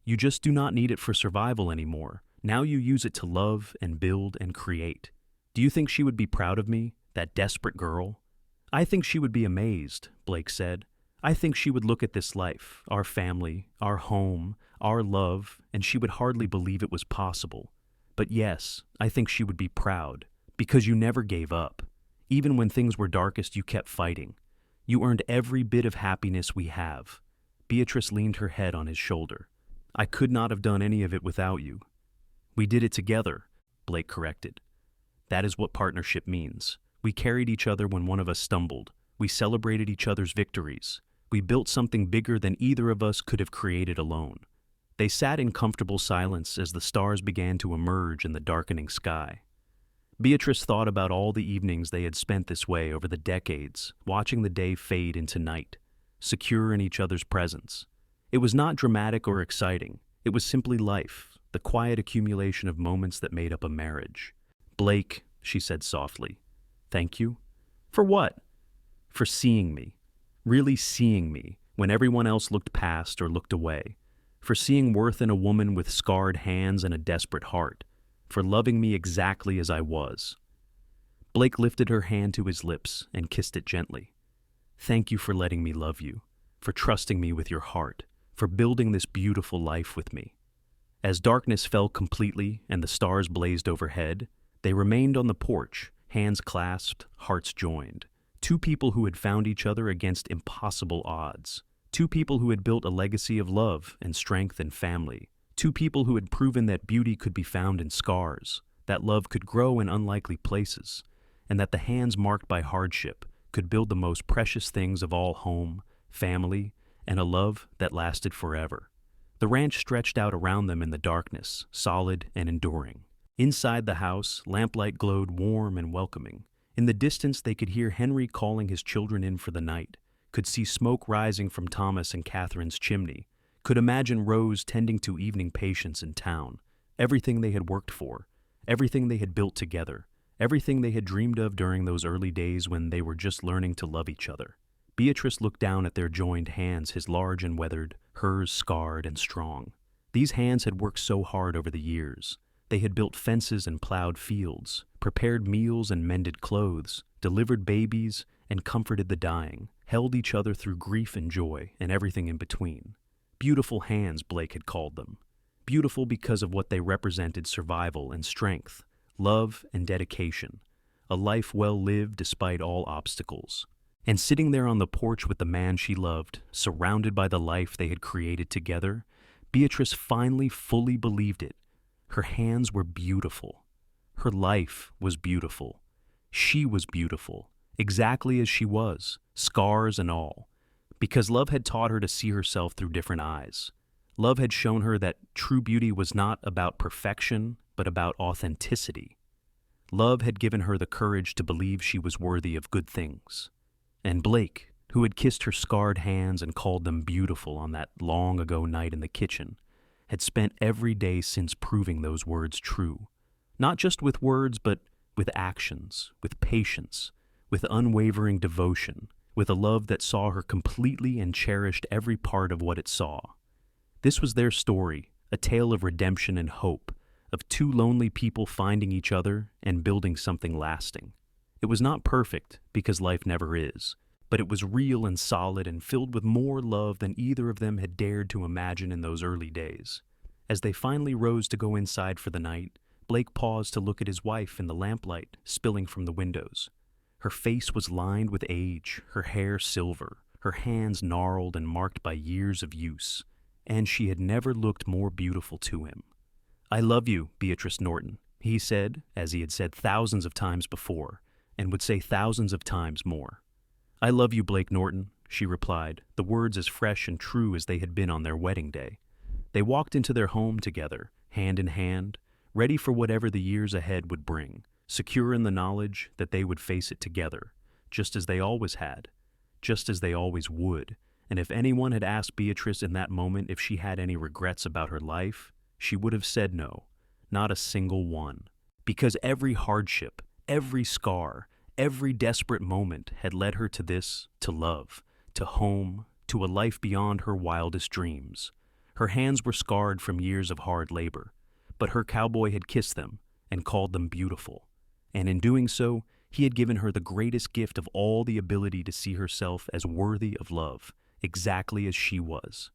You just do not need it for survival anymore. Now you use it to love and build and create. Do you think she would be proud of me, that desperate girl? I think she would be amazed, Blake said. I think she would look at this life, our family, our home, our love, and she would hardly believe it was possible. But yes, I think she would be proud, because you never gave up. Even when things were darkest, you kept fighting. You earned every bit of happiness we have. Beatrice leaned her head on his shoulder. I could not have done any of it without you. We did it together, Blake corrected. That is what partnership means. We carried each other when one of us stumbled. We celebrated each other's victories. We built something bigger than either of us could have created alone. They sat in comfortable silence as the stars began to emerge in the darkening sky. Beatrice thought about all the evenings they had spent this way over the decades, watching the day fade into night, secure in each other's presence. It was not dramatic or exciting. It was simply life, the quiet accumulation of moments that made up a marriage. Blake, she said softly, thank you. For what? For seeing me. Really seeing me, when everyone else looked past or looked away. For seeing worth in a woman with scarred hands and a desperate heart. For loving me exactly as I was. Blake lifted her hand to his lips and kissed it gently. Thank you for letting me love you, for trusting me with your heart, for building this beautiful life with me. As darkness fell completely and the stars blazed overhead, they remained on the porch, hands clasped, hearts joined. Two people who had found each other against impossible odds. Two people who had built a legacy of love and strength and family. Two people who had proven that beauty could be found in scars, that love could grow in unlikely places, and that the hands marked by hardship could build the most precious things of all: home, family, and a love that lasted forever. The ranch stretched out around them in the darkness, solid and enduring. Inside the house, lamplight glowed warm and welcoming. In the distance, they could hear Henry calling his children in for the night, could see smoke rising from Thomas and Catherine's chimney, could imagine Rose tending to evening patients in town. Everything they had worked for, everything they had built together, everything they had dreamed of during those early days when they were just learning to love each other. Beatrice looked down at their joined hands, his large and weathered, hers scarred and strong. These hands had worked so hard over the years. They had built fences and plowed fields, prepared meals and mended clothes, delivered babies and comforted the dying, held each other through grief and joy and everything in between. Beautiful hands, Blake had called them. Beautiful because of what they represented: survival and strength, love and dedication, a life well lived despite all obstacles. And sitting there on the porch with the man she loved, surrounded by the life they had created together, Beatrice finally fully believed it. Her hands were beautiful. Her life was beautiful. She was beautiful, exactly as she was, scars and all. Because love had taught her to see herself through different eyes. Love had shown her that true beauty was not about perfection, but about authenticity. Love had given her the courage to believe she was worthy of good things. And Blake, who had kissed her scarred hands and called them beautiful on that long-ago night in the kitchen, had spent every day since proving those words true. Not just with words, but with actions, with patience, with unwavering devotion, with a love that saw her completely and cherished every part of what it saw. This was their story, a tale of redemption and hope, of two lonely people finding each other and building something lasting. It was not perfect, because life never is, but it was real and solid and filled with more love than either of them had dared to imagine in those early days. As they finally rose to go inside for the night, Blake paused to look at his wife in the lamplight spilling from the windows. Her face was lined with age, her hair silver, her hands gnarled and marked by years of use, and she had never looked more beautiful to him. "I love you, Beatrice Norton," he said, as he had said thousands of times before, and would say thousands of times more. "I love you, Blake Norton," she replied, the words as fresh and true as they had been on their wedding day. They walked into their home together, hand in hand, ready for whatever the years ahead would bring, secure in the knowledge that they would face it together, just as they always had, just as they always would. And if anyone had asked Beatrice in that moment if she had any regrets about her life, she would have said no, not a single one. Because every hardship, every scar, every desperate moment had led her to this, to love, to home, to a life beyond her wildest dreams. Her hands were scarred from years of hard labor, but her cowboy had kissed them and called them beautiful. And in doing so, he had given her the greatest gift of all, the ability to see herself as worthy of love, exactly as she was.